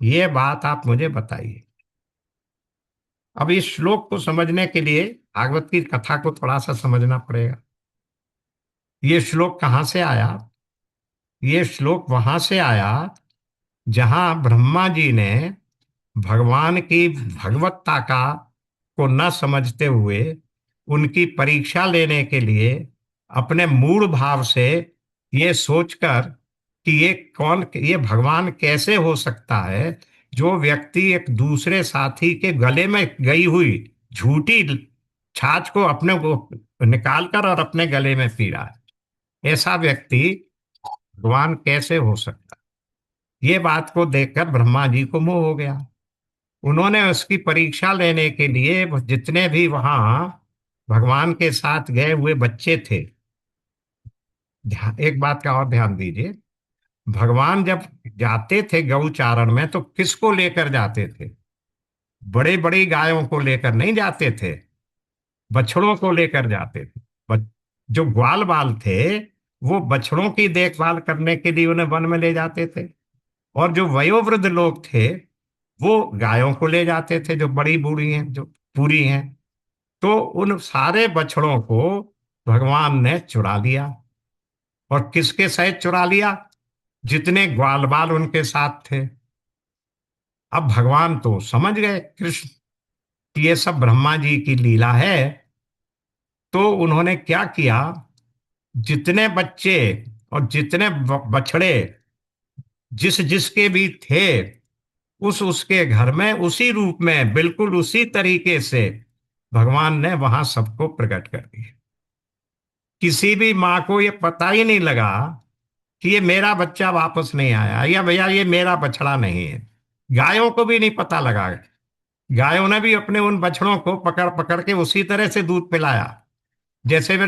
ये बात आप मुझे बताइए। अब इस श्लोक को समझने के लिए भागवत की कथा को थोड़ा सा समझना पड़ेगा। ये श्लोक कहाँ से आया? ये श्लोक वहां से आया जहां ब्रह्मा जी ने भगवान की भगवत्ता का को न समझते हुए उनकी परीक्षा लेने के लिए अपने मूल भाव से ये सोचकर कि ये भगवान कैसे हो सकता है, जो व्यक्ति एक दूसरे साथी के गले में गई हुई झूठी छाछ को अपने को निकाल कर और अपने गले में पी रहा है, ऐसा व्यक्ति भगवान कैसे हो सकता है? ये बात को देखकर ब्रह्मा जी को मोह हो गया। उन्होंने उसकी परीक्षा लेने के लिए जितने भी वहां भगवान के साथ गए हुए बच्चे थे, एक बात का और ध्यान दीजिए, भगवान जब जाते थे गौचारण में तो किसको लेकर जाते थे? बड़े बड़ी गायों को लेकर नहीं जाते थे, बछड़ों को लेकर जाते थे। जो ग्वाल बाल थे वो बछड़ों की देखभाल करने के लिए उन्हें वन में ले जाते थे, और जो वयोवृद्ध लोग थे वो गायों को ले जाते थे, जो बड़ी बूढ़ी हैं, जो पूरी हैं। तो उन सारे बछड़ों को भगवान ने चुरा लिया, और किसके सहित चुरा लिया? जितने ग्वाल बाल उनके साथ थे। अब भगवान तो समझ गए कृष्ण कि ये सब ब्रह्मा जी की लीला है। तो उन्होंने क्या किया, जितने बच्चे और जितने बछड़े जिस जिसके भी थे, उस उसके घर में उसी रूप में बिल्कुल उसी तरीके से भगवान ने वहां सबको प्रकट कर दिया। किसी भी माँ को ये पता ही नहीं लगा कि ये मेरा बच्चा वापस नहीं आया, या भैया ये मेरा बछड़ा नहीं है। गायों को भी नहीं पता लगा। गायों ने भी अपने उन बछड़ों को पकड़ पकड़ के उसी तरह से दूध पिलाया जैसे वे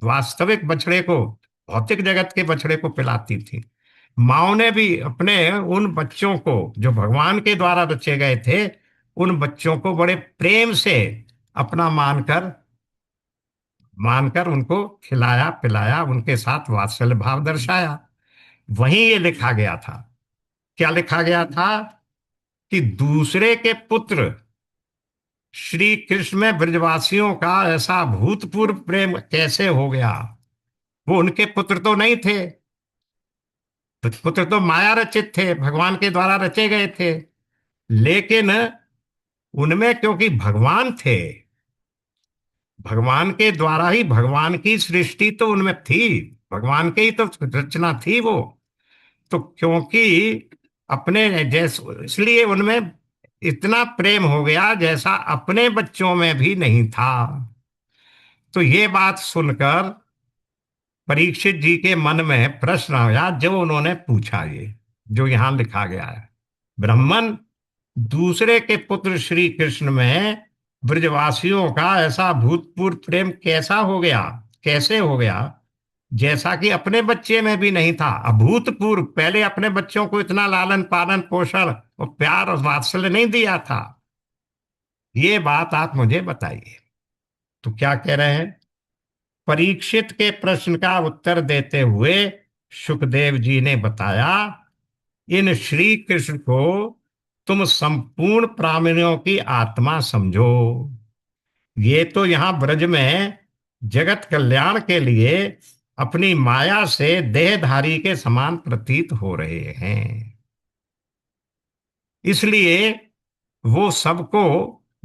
वास्तविक बछड़े को, भौतिक जगत के बछड़े को पिलाती थी। माओ ने भी अपने उन बच्चों को जो भगवान के द्वारा रचे गए थे, उन बच्चों को बड़े प्रेम से अपना मानकर मानकर उनको खिलाया पिलाया, उनके साथ वात्सल्य भाव दर्शाया। वहीं ये लिखा गया था। क्या लिखा गया था? कि दूसरे के पुत्र श्री कृष्ण में ब्रजवासियों का ऐसा भूतपूर्व प्रेम कैसे हो गया, वो उनके पुत्र तो नहीं थे। तो पुत्र तो माया रचित थे, भगवान के द्वारा रचे गए थे। लेकिन उनमें क्योंकि भगवान थे, भगवान के द्वारा ही भगवान की सृष्टि तो उनमें थी, भगवान के ही तो रचना थी वो। तो क्योंकि अपने जैसे, इसलिए उनमें इतना प्रेम हो गया जैसा अपने बच्चों में भी नहीं था। तो ये बात सुनकर परीक्षित जी के मन में प्रश्न आया, जो उन्होंने पूछा, ये जो यहां लिखा गया है, ब्राह्मण दूसरे के पुत्र श्री कृष्ण में ब्रजवासियों का ऐसा भूतपूर्व प्रेम कैसा हो गया, कैसे हो गया, जैसा कि अपने बच्चे में भी नहीं था। अभूतपूर्व, पहले अपने बच्चों को इतना लालन पालन पोषण और प्यार और वात्सल्य नहीं दिया था। ये बात आप मुझे बताइए। तो क्या कह रहे हैं? परीक्षित के प्रश्न का उत्तर देते हुए सुखदेव जी ने बताया, इन श्री कृष्ण को तुम संपूर्ण प्राणियों की आत्मा समझो। ये तो यहां ब्रज में जगत कल्याण के लिए अपनी माया से देहधारी के समान प्रतीत हो रहे हैं। इसलिए वो सबको,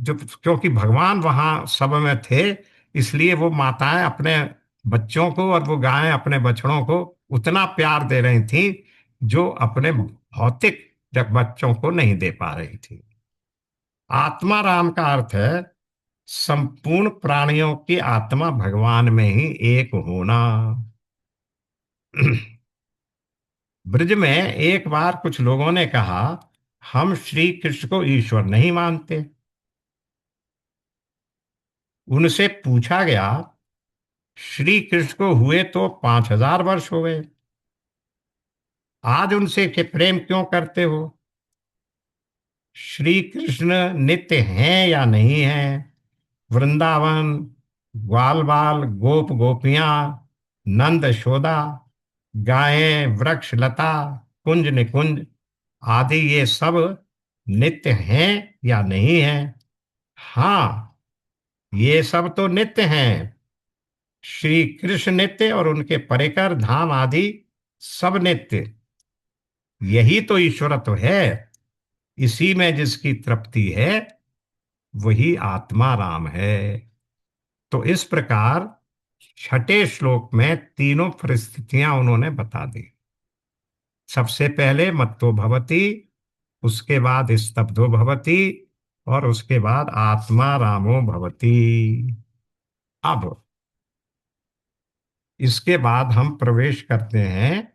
जो क्योंकि भगवान वहां सब में थे, इसलिए वो माताएं अपने बच्चों को और वो गायें अपने बछड़ों को उतना प्यार दे रही थी जो अपने भौतिक जब बच्चों को नहीं दे पा रही थी। आत्मा राम का अर्थ है संपूर्ण प्राणियों की आत्मा भगवान में ही एक होना। ब्रज में एक बार कुछ लोगों ने कहा, हम श्री कृष्ण को ईश्वर नहीं मानते। उनसे पूछा गया, श्री कृष्ण को हुए तो 5000 वर्ष हो गए, आज उनसे के प्रेम क्यों करते हो? श्री कृष्ण नित्य हैं या नहीं हैं? वृंदावन, ग्वाल बाल, गोप गोपियां, नंद यशोदा, गायें, वृक्ष लता, कुंज निकुंज आदि, ये सब नित्य हैं या नहीं हैं? हाँ, ये सब तो नित्य हैं। श्री कृष्ण नित्य और उनके परिकर धाम आदि सब नित्य। यही तो ईश्वरत्व है। इसी में जिसकी तृप्ति है वही आत्मा राम है। तो इस प्रकार छठे श्लोक में तीनों परिस्थितियां उन्होंने बता दी। सबसे पहले मत्तो भवति, उसके बाद स्तब्धो भवति, और उसके बाद आत्मा रामो भवति। अब इसके बाद हम प्रवेश करते हैं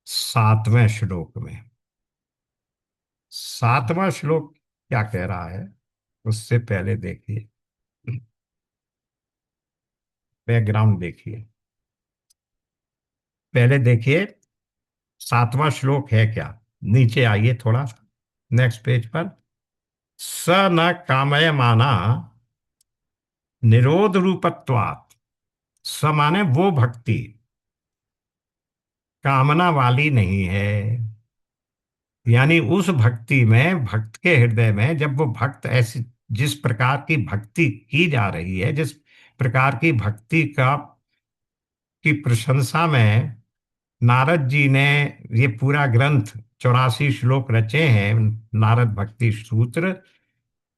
7वें श्लोक में। 7वां श्लोक क्या कह रहा है, उससे पहले देखिए, बैकग्राउंड देखिए। पहले देखिए 7वां श्लोक है क्या। नीचे आइए थोड़ा, नेक्स्ट पेज पर। स न कामयमाना निरोध रूपत्वात्। स माने वो भक्ति कामना वाली नहीं है। यानी उस भक्ति में, भक्त के हृदय में, जब वो भक्त ऐसी, जिस प्रकार की भक्ति की जा रही है, जिस प्रकार की भक्ति का की प्रशंसा में नारद जी ने ये पूरा ग्रंथ 84 श्लोक रचे हैं, नारद भक्ति सूत्र,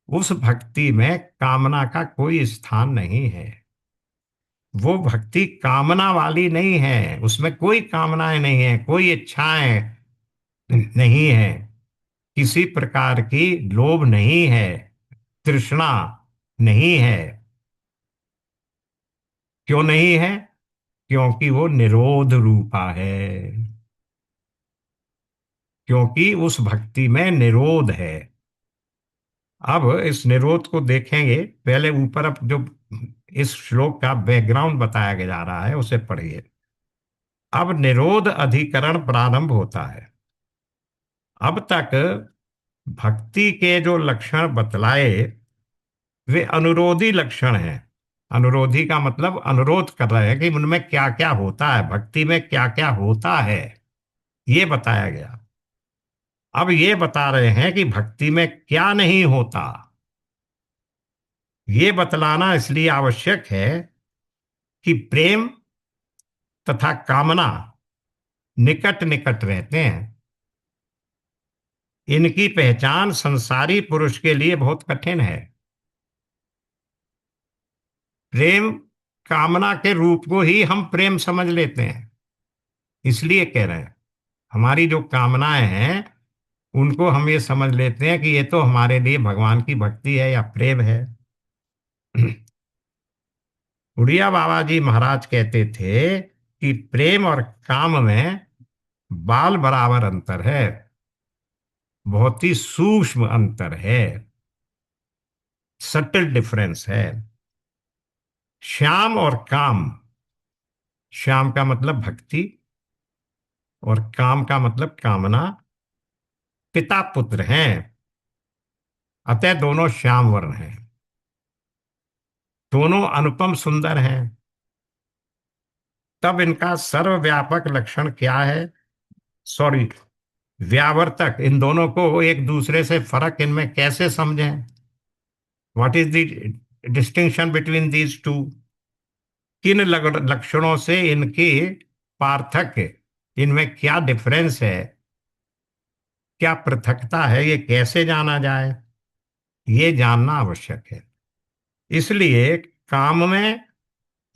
उस भक्ति में कामना का कोई स्थान नहीं है। वो भक्ति कामना वाली नहीं है, उसमें कोई कामनाएं नहीं है, कोई इच्छाएं नहीं है, किसी प्रकार की लोभ नहीं है, तृष्णा नहीं है। क्यों नहीं है? क्योंकि वो निरोध रूपा है। क्योंकि उस भक्ति में निरोध है। अब इस निरोध को देखेंगे। पहले ऊपर अब जो इस श्लोक का बैकग्राउंड बताया जा रहा है उसे पढ़िए। अब निरोध अधिकरण प्रारंभ होता है। अब तक भक्ति के जो लक्षण बतलाए वे अनुरोधी लक्षण हैं। अनुरोधी का मतलब अनुरोध कर रहे हैं कि उनमें क्या क्या होता है, भक्ति में क्या क्या होता है, ये बताया गया। अब ये बता रहे हैं कि भक्ति में क्या नहीं होता। ये बतलाना इसलिए आवश्यक है कि प्रेम तथा कामना निकट निकट रहते हैं, इनकी पहचान संसारी पुरुष के लिए बहुत कठिन है। प्रेम कामना के रूप को ही हम प्रेम समझ लेते हैं, इसलिए कह रहे हैं हमारी जो कामनाएं हैं उनको हम ये समझ लेते हैं कि ये तो हमारे लिए भगवान की भक्ति है या प्रेम है। उड़िया बाबा जी महाराज कहते थे कि प्रेम और काम में बाल बराबर अंतर है, बहुत ही सूक्ष्म अंतर है, सटल डिफरेंस है। श्याम और काम, श्याम का मतलब भक्ति और काम का मतलब कामना, पिता पुत्र हैं, अतः दोनों श्याम वर्ण हैं, दोनों अनुपम सुंदर हैं। तब इनका सर्वव्यापक लक्षण क्या है? सॉरी, व्यावर्तक, इन दोनों को एक दूसरे से फर्क इनमें कैसे समझें? What is the distinction between these two? किन लक्षणों से इनके पार्थक्य, इनमें क्या डिफरेंस है, क्या पृथकता है, ये कैसे जाना जाए? ये जानना आवश्यक है। इसलिए काम में,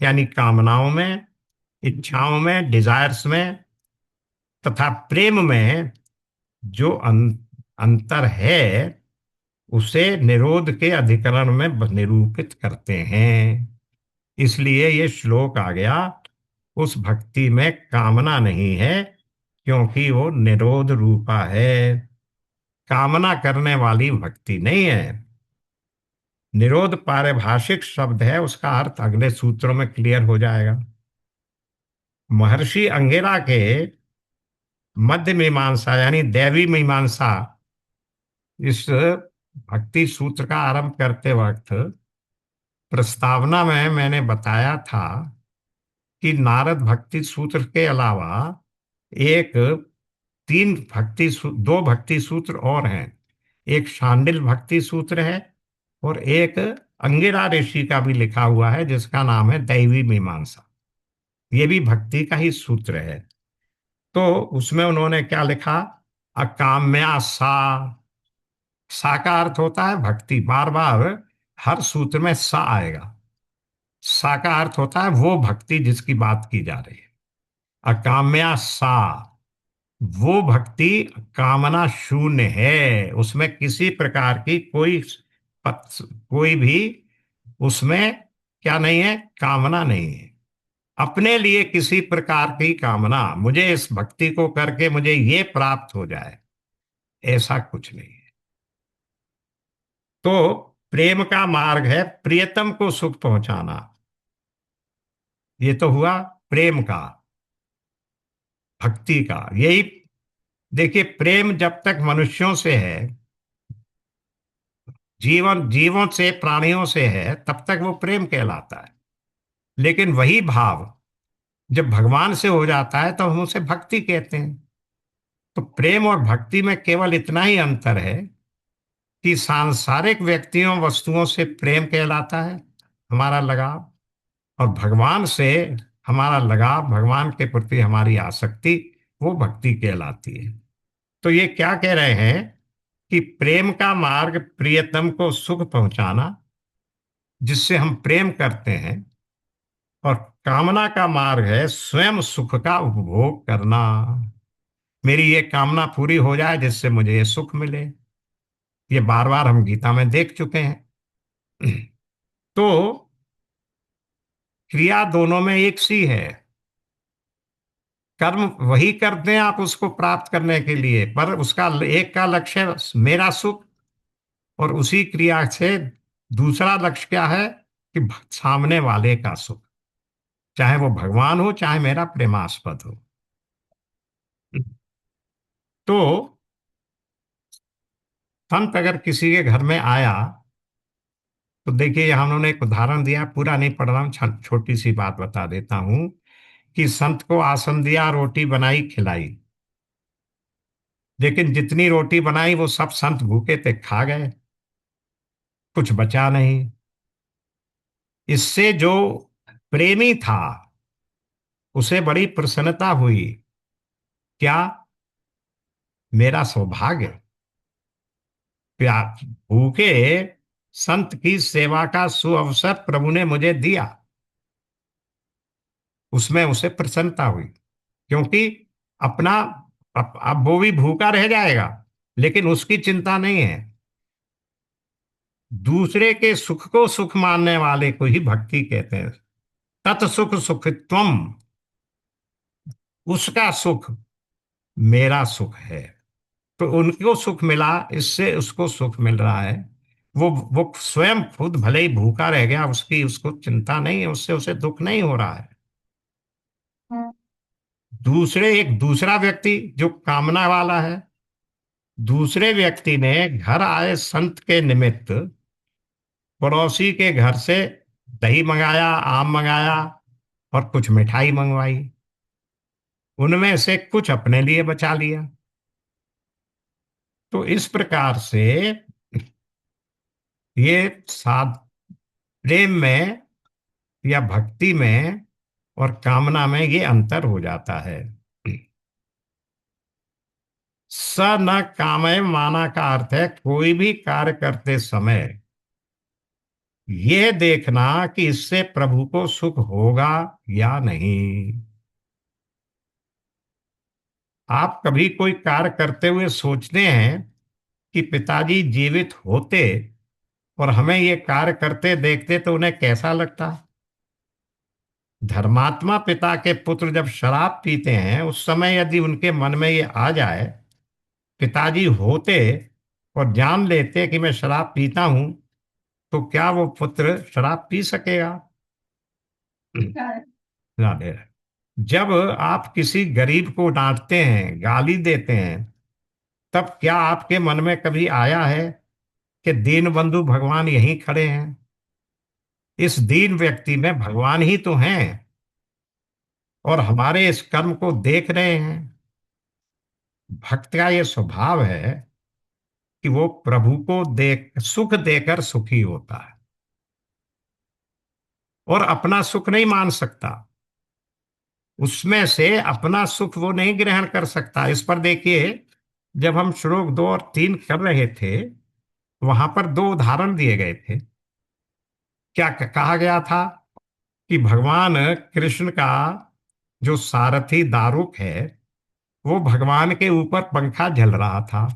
यानी कामनाओं में, इच्छाओं में, डिजायर्स में, तथा प्रेम में जो अंतर है उसे निरोध के अधिकरण में निरूपित करते हैं। इसलिए ये श्लोक आ गया, उस भक्ति में कामना नहीं है क्योंकि वो निरोध रूपा है। कामना करने वाली भक्ति नहीं है। निरोध पारिभाषिक शब्द है, उसका अर्थ अगले सूत्रों में क्लियर हो जाएगा। महर्षि अंगिरा के मध्य मीमांसा यानी दैवी मीमांसा, इस भक्ति सूत्र का आरंभ करते वक्त प्रस्तावना में मैंने बताया था कि नारद भक्ति सूत्र के अलावा एक दो भक्ति सूत्र और हैं। एक शांडिल भक्ति सूत्र है और एक अंगिरा ऋषि का भी लिखा हुआ है जिसका नाम है दैवी मीमांसा। ये भी भक्ति का ही सूत्र है। तो उसमें उन्होंने क्या लिखा? अकाम्या सा, सा का अर्थ होता है भक्ति। बार बार हर सूत्र में सा आएगा। सा का अर्थ होता है वो भक्ति जिसकी बात की जा रही है। अकाम्या सा, वो भक्ति कामना शून्य है, उसमें किसी प्रकार की कोई भी उसमें क्या नहीं है, कामना नहीं है। अपने लिए किसी प्रकार की कामना, मुझे इस भक्ति को करके मुझे ये प्राप्त हो जाए, ऐसा कुछ नहीं है। तो प्रेम का मार्ग है प्रियतम को सुख पहुंचाना। ये तो हुआ प्रेम का, भक्ति का। यही देखिए, प्रेम जब तक मनुष्यों से है, जीवन जीवों से, प्राणियों से है, तब तक वो प्रेम कहलाता है। लेकिन वही भाव जब भगवान से हो जाता है तो हम उसे भक्ति कहते हैं। तो प्रेम और भक्ति में केवल इतना ही अंतर है कि सांसारिक व्यक्तियों वस्तुओं से प्रेम कहलाता है हमारा लगाव, और भगवान से हमारा लगाव, भगवान के प्रति हमारी आसक्ति, वो भक्ति कहलाती है। तो ये क्या कह रहे हैं कि प्रेम का मार्ग प्रियतम को सुख पहुंचाना, जिससे हम प्रेम करते हैं, और कामना का मार्ग है स्वयं सुख का उपभोग करना। मेरी ये कामना पूरी हो जाए जिससे मुझे ये सुख मिले। ये बार बार हम गीता में देख चुके हैं। तो क्रिया दोनों में एक सी है। कर्म वही करते हैं आप उसको प्राप्त करने के लिए, पर उसका एक का लक्ष्य मेरा सुख, और उसी क्रिया से दूसरा लक्ष्य क्या है कि सामने वाले का सुख, चाहे वो भगवान हो चाहे मेरा प्रेमास्पद हो। तो संत अगर किसी के घर में आया, तो देखिए यहाँ उन्होंने एक उदाहरण दिया, पूरा नहीं पढ़ रहा हूँ, छोटी सी बात बता देता हूँ कि संत को आसन दिया, रोटी बनाई, खिलाई, लेकिन जितनी रोटी बनाई वो सब संत भूखे थे, खा गए, कुछ बचा नहीं। इससे जो प्रेमी था उसे बड़ी प्रसन्नता हुई। क्या, मेरा सौभाग्य, भूखे संत की सेवा का सुअवसर प्रभु ने मुझे दिया। उसमें उसे प्रसन्नता हुई, क्योंकि अपना, अब वो भी भूखा रह जाएगा, लेकिन उसकी चिंता नहीं है। दूसरे के सुख को सुख मानने वाले को ही भक्ति कहते हैं। तत् सुख सुखित्वम, उसका सुख मेरा सुख है। तो उनको सुख मिला, इससे उसको सुख मिल रहा है। वो स्वयं खुद भले ही भूखा रह गया, उसकी उसको चिंता नहीं है, उससे उसे दुख नहीं हो रहा है। दूसरे, एक दूसरा व्यक्ति जो कामना वाला है, दूसरे व्यक्ति ने घर आए संत के निमित्त पड़ोसी के घर से दही मंगाया, आम मंगाया और कुछ मिठाई मंगवाई। उनमें से कुछ अपने लिए बचा लिया। तो इस प्रकार से ये साध प्रेम में या भक्ति में और कामना में ये अंतर हो जाता है। स न कामय माना का अर्थ है कोई भी कार्य करते समय यह देखना कि इससे प्रभु को सुख होगा या नहीं। आप कभी कोई कार्य करते हुए सोचते हैं कि पिताजी जीवित होते और हमें ये कार्य करते देखते तो उन्हें कैसा लगता। धर्मात्मा पिता के पुत्र जब शराब पीते हैं, उस समय यदि उनके मन में ये आ जाए, पिताजी होते और जान लेते कि मैं शराब पीता हूं, तो क्या वो पुत्र शराब पी सकेगा? ना दे। जब आप किसी गरीब को डांटते हैं, गाली देते हैं, तब क्या आपके मन में कभी आया है कि दीन बंधु भगवान यहीं खड़े हैं, इस दीन व्यक्ति में भगवान ही तो हैं और हमारे इस कर्म को देख रहे हैं? भक्त का ये स्वभाव है कि वो प्रभु को देख सुख देकर सुखी होता है और अपना सुख नहीं मान सकता। उसमें से अपना सुख वो नहीं ग्रहण कर सकता। इस पर देखिए, जब हम श्लोक 2 और 3 कर रहे थे, वहां पर 2 उदाहरण दिए गए थे। क्या कहा गया था कि भगवान कृष्ण का जो सारथी दारुक है, वो भगवान के ऊपर पंखा झल रहा था।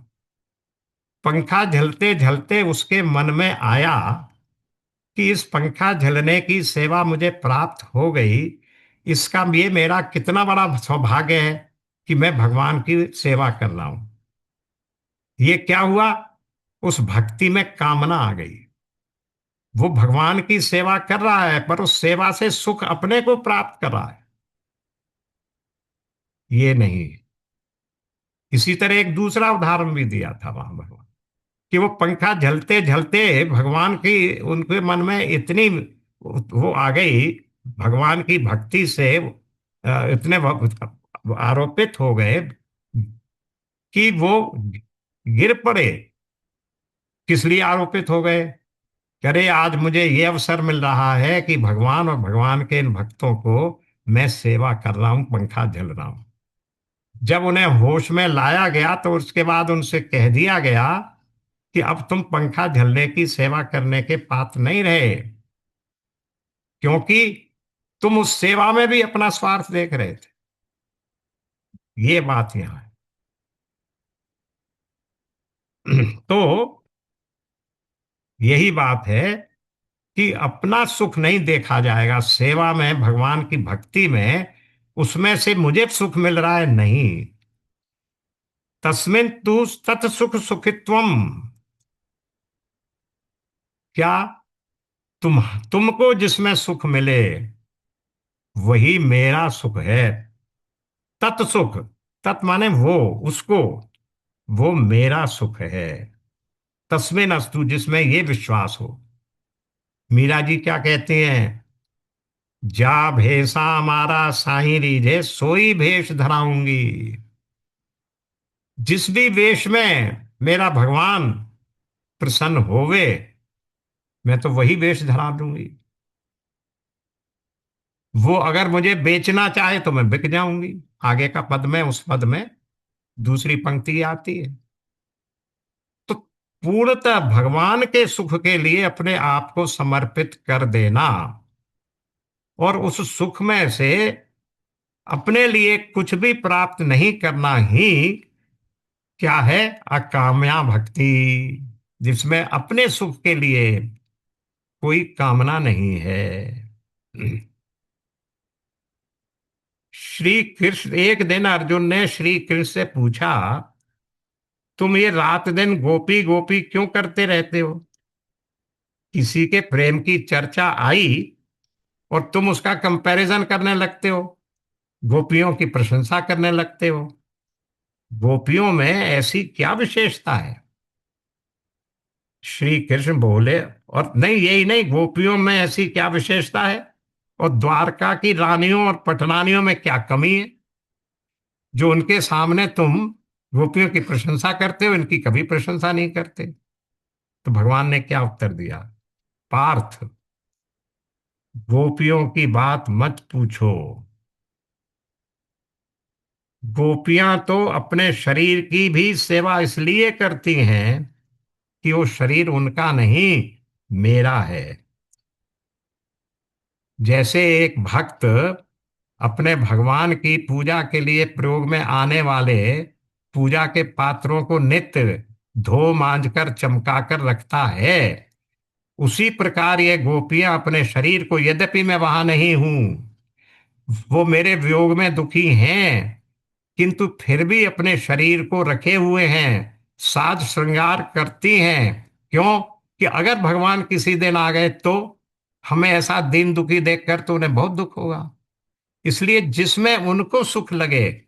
पंखा झलते झलते उसके मन में आया कि इस पंखा झलने की सेवा मुझे प्राप्त हो गई, इसका ये मेरा कितना बड़ा सौभाग्य है कि मैं भगवान की सेवा कर रहा हूं। ये क्या हुआ? उस भक्ति में कामना आ गई। वो भगवान की सेवा कर रहा है, पर उस सेवा से सुख अपने को प्राप्त कर रहा है, ये नहीं। इसी तरह एक दूसरा उदाहरण भी दिया था वहां भगवान, कि वो पंखा झलते झलते भगवान की, उनके मन में इतनी वो आ गई, भगवान की भक्ति से इतने आरोपित हो गए कि वो गिर पड़े। किस लिए आरोपित हो गए? करे आज मुझे ये अवसर मिल रहा है कि भगवान और भगवान के इन भक्तों को मैं सेवा कर रहा हूं, पंखा झल रहा हूं। जब उन्हें होश में लाया गया तो उसके बाद उनसे कह दिया गया कि अब तुम पंखा झलने की सेवा करने के पात्र नहीं रहे, क्योंकि तुम उस सेवा में भी अपना स्वार्थ देख रहे थे। ये बात यहां है। तो यही बात है कि अपना सुख नहीं देखा जाएगा सेवा में, भगवान की भक्ति में। उसमें से मुझे सुख मिल रहा है, नहीं। तस्मिन तु तत् सुख सुखित्वम। क्या, तुम तुमको जिसमें सुख मिले वही मेरा सुख है। तत्सुख, तत् माने वो, उसको, वो मेरा सुख है। तस्में अस्तु, जिसमें ये विश्वास हो। मीरा जी क्या कहते हैं? जा भेसा हमारा साई रीझे सोई भेष धराऊंगी। जिस भी वेश में मेरा भगवान प्रसन्न होवे, मैं तो वही वेश धरा दूंगी। वो अगर मुझे बेचना चाहे तो मैं बिक जाऊंगी। आगे का पद में, उस पद में दूसरी पंक्ति आती है। तो पूर्णतः भगवान के सुख के लिए अपने आप को समर्पित कर देना, और उस सुख में से अपने लिए कुछ भी प्राप्त नहीं करना ही क्या है? अकाम्या भक्ति, जिसमें अपने सुख के लिए कोई कामना नहीं है। श्री कृष्ण, एक दिन अर्जुन ने श्री कृष्ण से पूछा, तुम ये रात दिन गोपी गोपी क्यों करते रहते हो? किसी के प्रेम की चर्चा आई और तुम उसका कंपैरिजन करने लगते हो, गोपियों की प्रशंसा करने लगते हो। गोपियों में ऐसी क्या विशेषता है? श्री कृष्ण बोले, और नहीं, यही नहीं, गोपियों में ऐसी क्या विशेषता है, और द्वारका की रानियों और पटरानियों में क्या कमी है जो उनके सामने तुम गोपियों की प्रशंसा करते हो, इनकी कभी प्रशंसा नहीं करते? तो भगवान ने क्या उत्तर दिया? पार्थ, गोपियों की बात मत पूछो। गोपियां तो अपने शरीर की भी सेवा इसलिए करती हैं कि वो शरीर उनका नहीं, मेरा है। जैसे एक भक्त अपने भगवान की पूजा के लिए प्रयोग में आने वाले पूजा के पात्रों को नित्य धो मांज कर चमका कर रखता है, उसी प्रकार ये गोपियां अपने शरीर को, यद्यपि मैं वहां नहीं हूं, वो मेरे वियोग में दुखी हैं, किंतु फिर भी अपने शरीर को रखे हुए हैं, साज श्रृंगार करती हैं। क्यों? कि अगर भगवान किसी दिन आ गए तो हमें ऐसा दीन दुखी देखकर तो उन्हें बहुत दुख होगा। इसलिए जिसमें उनको सुख लगे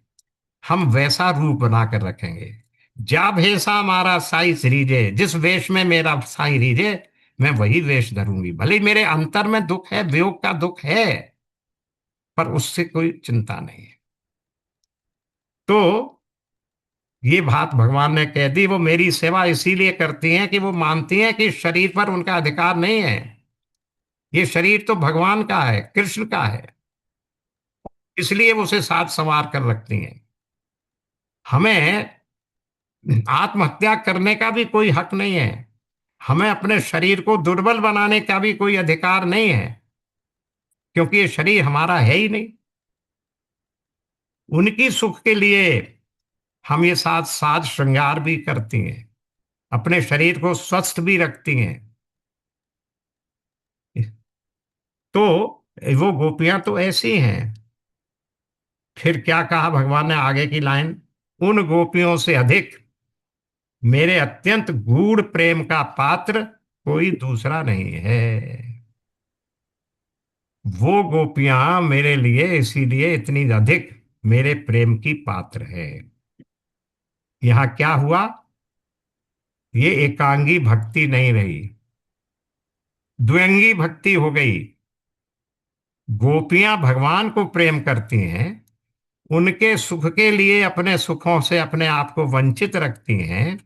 हम वैसा रूप बनाकर रखेंगे। जा भेसा मारा साई श्रीजे, जिस वेश में मेरा साई रीजे, मैं वही वेश धरूंगी। भले ही मेरे अंतर में दुख है, वियोग का दुख है, पर उससे कोई चिंता नहीं है। तो ये बात भगवान ने कह दी। वो मेरी सेवा इसीलिए करती हैं कि वो मानती हैं कि शरीर पर उनका अधिकार नहीं है। ये शरीर तो भगवान का है, कृष्ण का है, इसलिए वो उसे साथ संवार कर रखती हैं। हमें आत्महत्या करने का भी कोई हक नहीं है, हमें अपने शरीर को दुर्बल बनाने का भी कोई अधिकार नहीं है, क्योंकि ये शरीर हमारा है ही नहीं। उनकी सुख के लिए हम ये साज साज श्रृंगार भी करती हैं, अपने शरीर को स्वस्थ भी रखती हैं। तो वो गोपियां तो ऐसी हैं। फिर क्या कहा भगवान ने आगे की लाइन? उन गोपियों से अधिक मेरे अत्यंत गूढ़ प्रेम का पात्र कोई दूसरा नहीं है। वो गोपियां मेरे लिए इसीलिए इतनी अधिक मेरे प्रेम की पात्र है। यहां क्या हुआ? ये एकांगी भक्ति नहीं रही, द्व्यंगी भक्ति हो गई। गोपियां भगवान को प्रेम करती हैं, उनके सुख के लिए अपने सुखों से अपने आप को वंचित रखती हैं,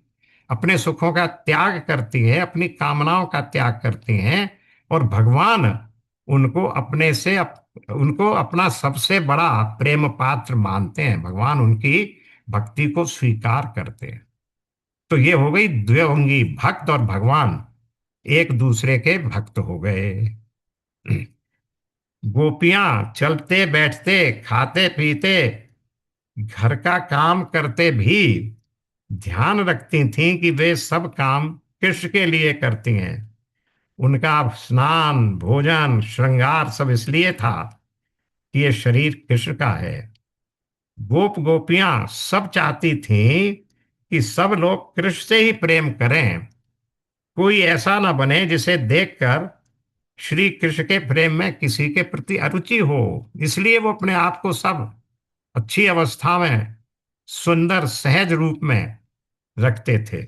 अपने सुखों का त्याग करती हैं, अपनी कामनाओं का त्याग करती हैं, और भगवान उनको उनको अपना सबसे बड़ा प्रेम पात्र मानते हैं। भगवान उनकी भक्ति को स्वीकार करते हैं। तो ये हो गई द्व्यंगी, भक्त और भगवान एक दूसरे के भक्त हो गए। गोपियां चलते बैठते खाते पीते घर का काम करते भी ध्यान रखती थीं कि वे सब काम कृष्ण के लिए करती हैं। उनका स्नान भोजन श्रृंगार सब इसलिए था कि ये शरीर कृष्ण का है। गोपियां सब चाहती थीं कि सब लोग कृष्ण से ही प्रेम करें, कोई ऐसा ना बने जिसे देखकर श्री कृष्ण के प्रेम में किसी के प्रति अरुचि हो। इसलिए वो अपने आप को सब अच्छी अवस्था में सुंदर सहज रूप में रखते थे।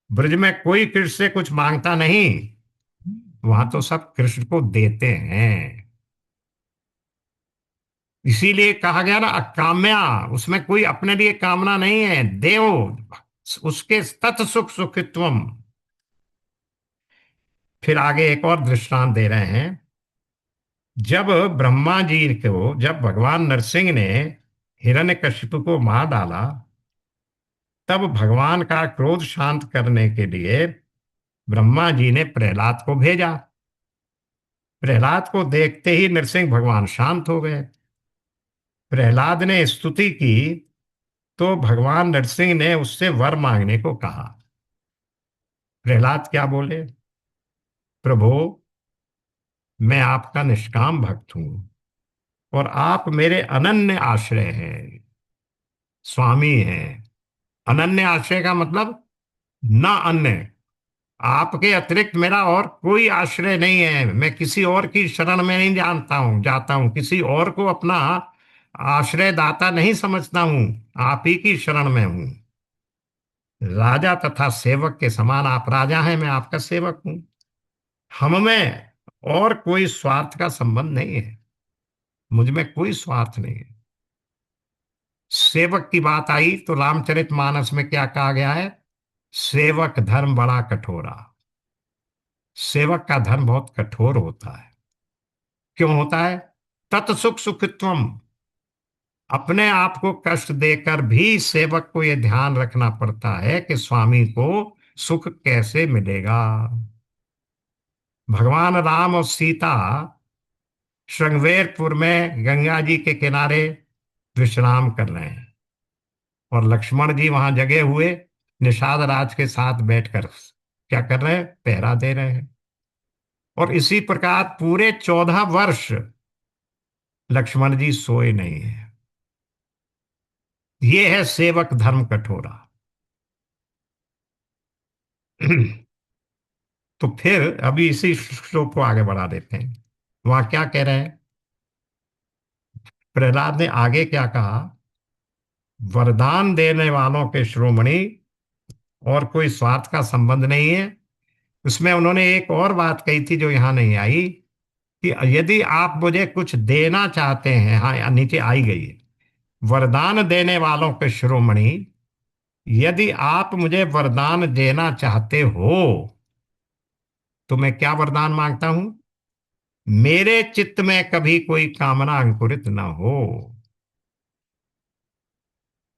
ब्रज में कोई कृष्ण से कुछ मांगता नहीं, वहां तो सब कृष्ण को देते हैं। इसीलिए कहा गया ना, अकाम्या, उसमें कोई अपने लिए कामना नहीं है। देव उसके तत् सुख सुखित्वम। फिर आगे एक और दृष्टांत दे रहे हैं। जब ब्रह्मा जी को, जब भगवान नरसिंह ने हिरण्यकशिपु को मार डाला, तब भगवान का क्रोध शांत करने के लिए ब्रह्मा जी ने प्रहलाद को भेजा। प्रहलाद को देखते ही नरसिंह भगवान शांत हो गए। प्रहलाद ने स्तुति की तो भगवान नरसिंह ने उससे वर मांगने को कहा। प्रहलाद क्या बोले? प्रभु, मैं आपका निष्काम भक्त हूं और आप मेरे अनन्य आश्रय हैं, स्वामी हैं। अनन्य आश्रय का मतलब ना अन्य, आपके अतिरिक्त मेरा और कोई आश्रय नहीं है। मैं किसी और की शरण में नहीं जाता हूं, किसी और को अपना आश्रय दाता नहीं समझता हूं। आप ही की शरण में हूं। राजा तथा सेवक के समान आप राजा हैं, मैं आपका सेवक हूं। हम में और कोई स्वार्थ का संबंध नहीं है, मुझ में कोई स्वार्थ नहीं है। सेवक की बात आई तो रामचरितमानस में क्या कहा गया है? सेवक धर्म बड़ा कठोरा। सेवक का धर्म बहुत कठोर होता है। क्यों होता है? तत्सुख सुखित्वम। अपने आप को कष्ट देकर भी सेवक को यह ध्यान रखना पड़ता है कि स्वामी को सुख कैसे मिलेगा। भगवान राम और सीता श्रृंगवेरपुर में गंगा जी के किनारे विश्राम कर रहे हैं और लक्ष्मण जी वहां जगे हुए निषाद राज के साथ बैठकर क्या कर रहे हैं? पहरा दे रहे हैं। और इसी प्रकार पूरे 14 वर्ष लक्ष्मण जी सोए नहीं है। ये है सेवक धर्म कठोरा। तो फिर अभी इसी श्लोक को आगे बढ़ा देते हैं। वहां क्या कह रहे हैं? प्रहलाद ने आगे क्या कहा? वरदान देने वालों के शिरोमणि, और कोई स्वार्थ का संबंध नहीं है। उसमें उन्होंने एक और बात कही थी जो यहां नहीं आई, कि यदि आप मुझे कुछ देना चाहते हैं, हाँ नीचे आई गई है, वरदान देने वालों के शिरोमणि, यदि आप मुझे वरदान देना चाहते हो तो मैं क्या वरदान मांगता हूं? मेरे चित्त में कभी कोई कामना अंकुरित न हो,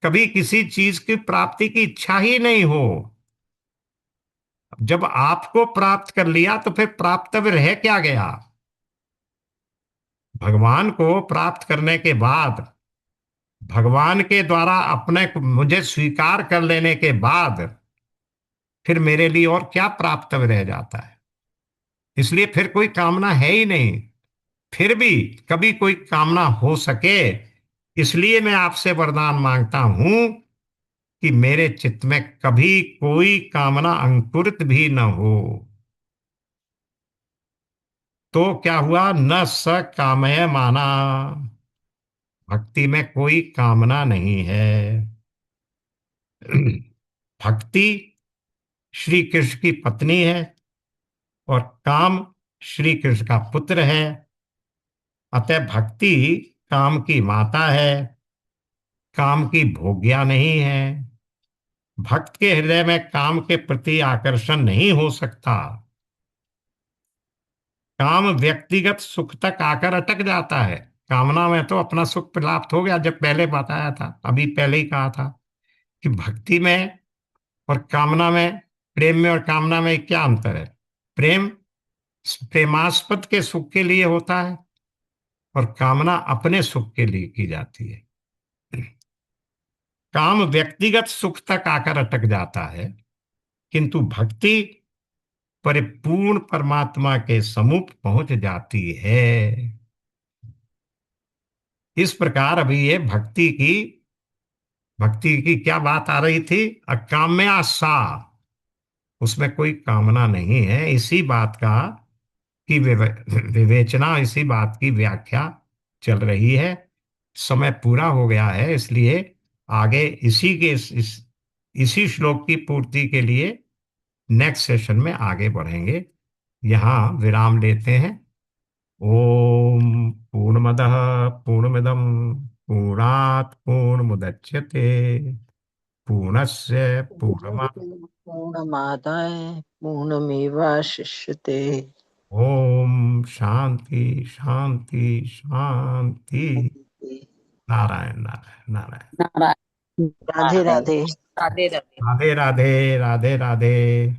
कभी किसी चीज की प्राप्ति की इच्छा ही नहीं हो। जब आपको प्राप्त कर लिया तो फिर प्राप्तव्य रह क्या गया? भगवान को प्राप्त करने के बाद, भगवान के द्वारा अपने को मुझे स्वीकार कर लेने के बाद फिर मेरे लिए और क्या प्राप्तव्य रह जाता है? इसलिए फिर कोई कामना है ही नहीं। फिर भी कभी कोई कामना हो सके, इसलिए मैं आपसे वरदान मांगता हूं कि मेरे चित्त में कभी कोई कामना अंकुरित भी न हो। तो क्या हुआ? न स कामय माना। भक्ति में कोई कामना नहीं है। भक्ति श्री कृष्ण की पत्नी है और काम श्री कृष्ण का पुत्र है। अतः भक्ति काम की माता है, काम की भोग्या नहीं है। भक्त के हृदय में काम के प्रति आकर्षण नहीं हो सकता। काम व्यक्तिगत सुख तक आकर अटक जाता है। कामना में तो अपना सुख प्राप्त हो गया, जब पहले बताया था, अभी पहले ही कहा था कि भक्ति में और कामना में, प्रेम में और कामना में क्या अंतर है? प्रेम प्रेमास्पद के सुख के लिए होता है और कामना अपने सुख के लिए की जाती है। काम व्यक्तिगत सुख तक आकर अटक जाता है, किंतु भक्ति परिपूर्ण परमात्मा के समीप पहुंच जाती है। इस प्रकार अभी ये भक्ति की क्या बात आ रही थी? अकाम्या सा, उसमें कोई कामना नहीं है। इसी बात का की विवेचना, इसी बात की व्याख्या चल रही है। समय पूरा हो गया है, इसलिए आगे इसी श्लोक की पूर्ति के लिए नेक्स्ट सेशन में आगे बढ़ेंगे। यहाँ विराम लेते हैं। ओम पूर्णमदः पूर्णमिदं पूर्णात् पूर्णमुदच्यते पूर्णस्य पूर्णमा पूर्णमादाय पूर्णमेवावशिष्यते। ओम शांति शांति शांति। नारायण नारायण नारायण। नारायण राधे नारायण। राधे। राधे राधे। राधे राधे राधे राधे।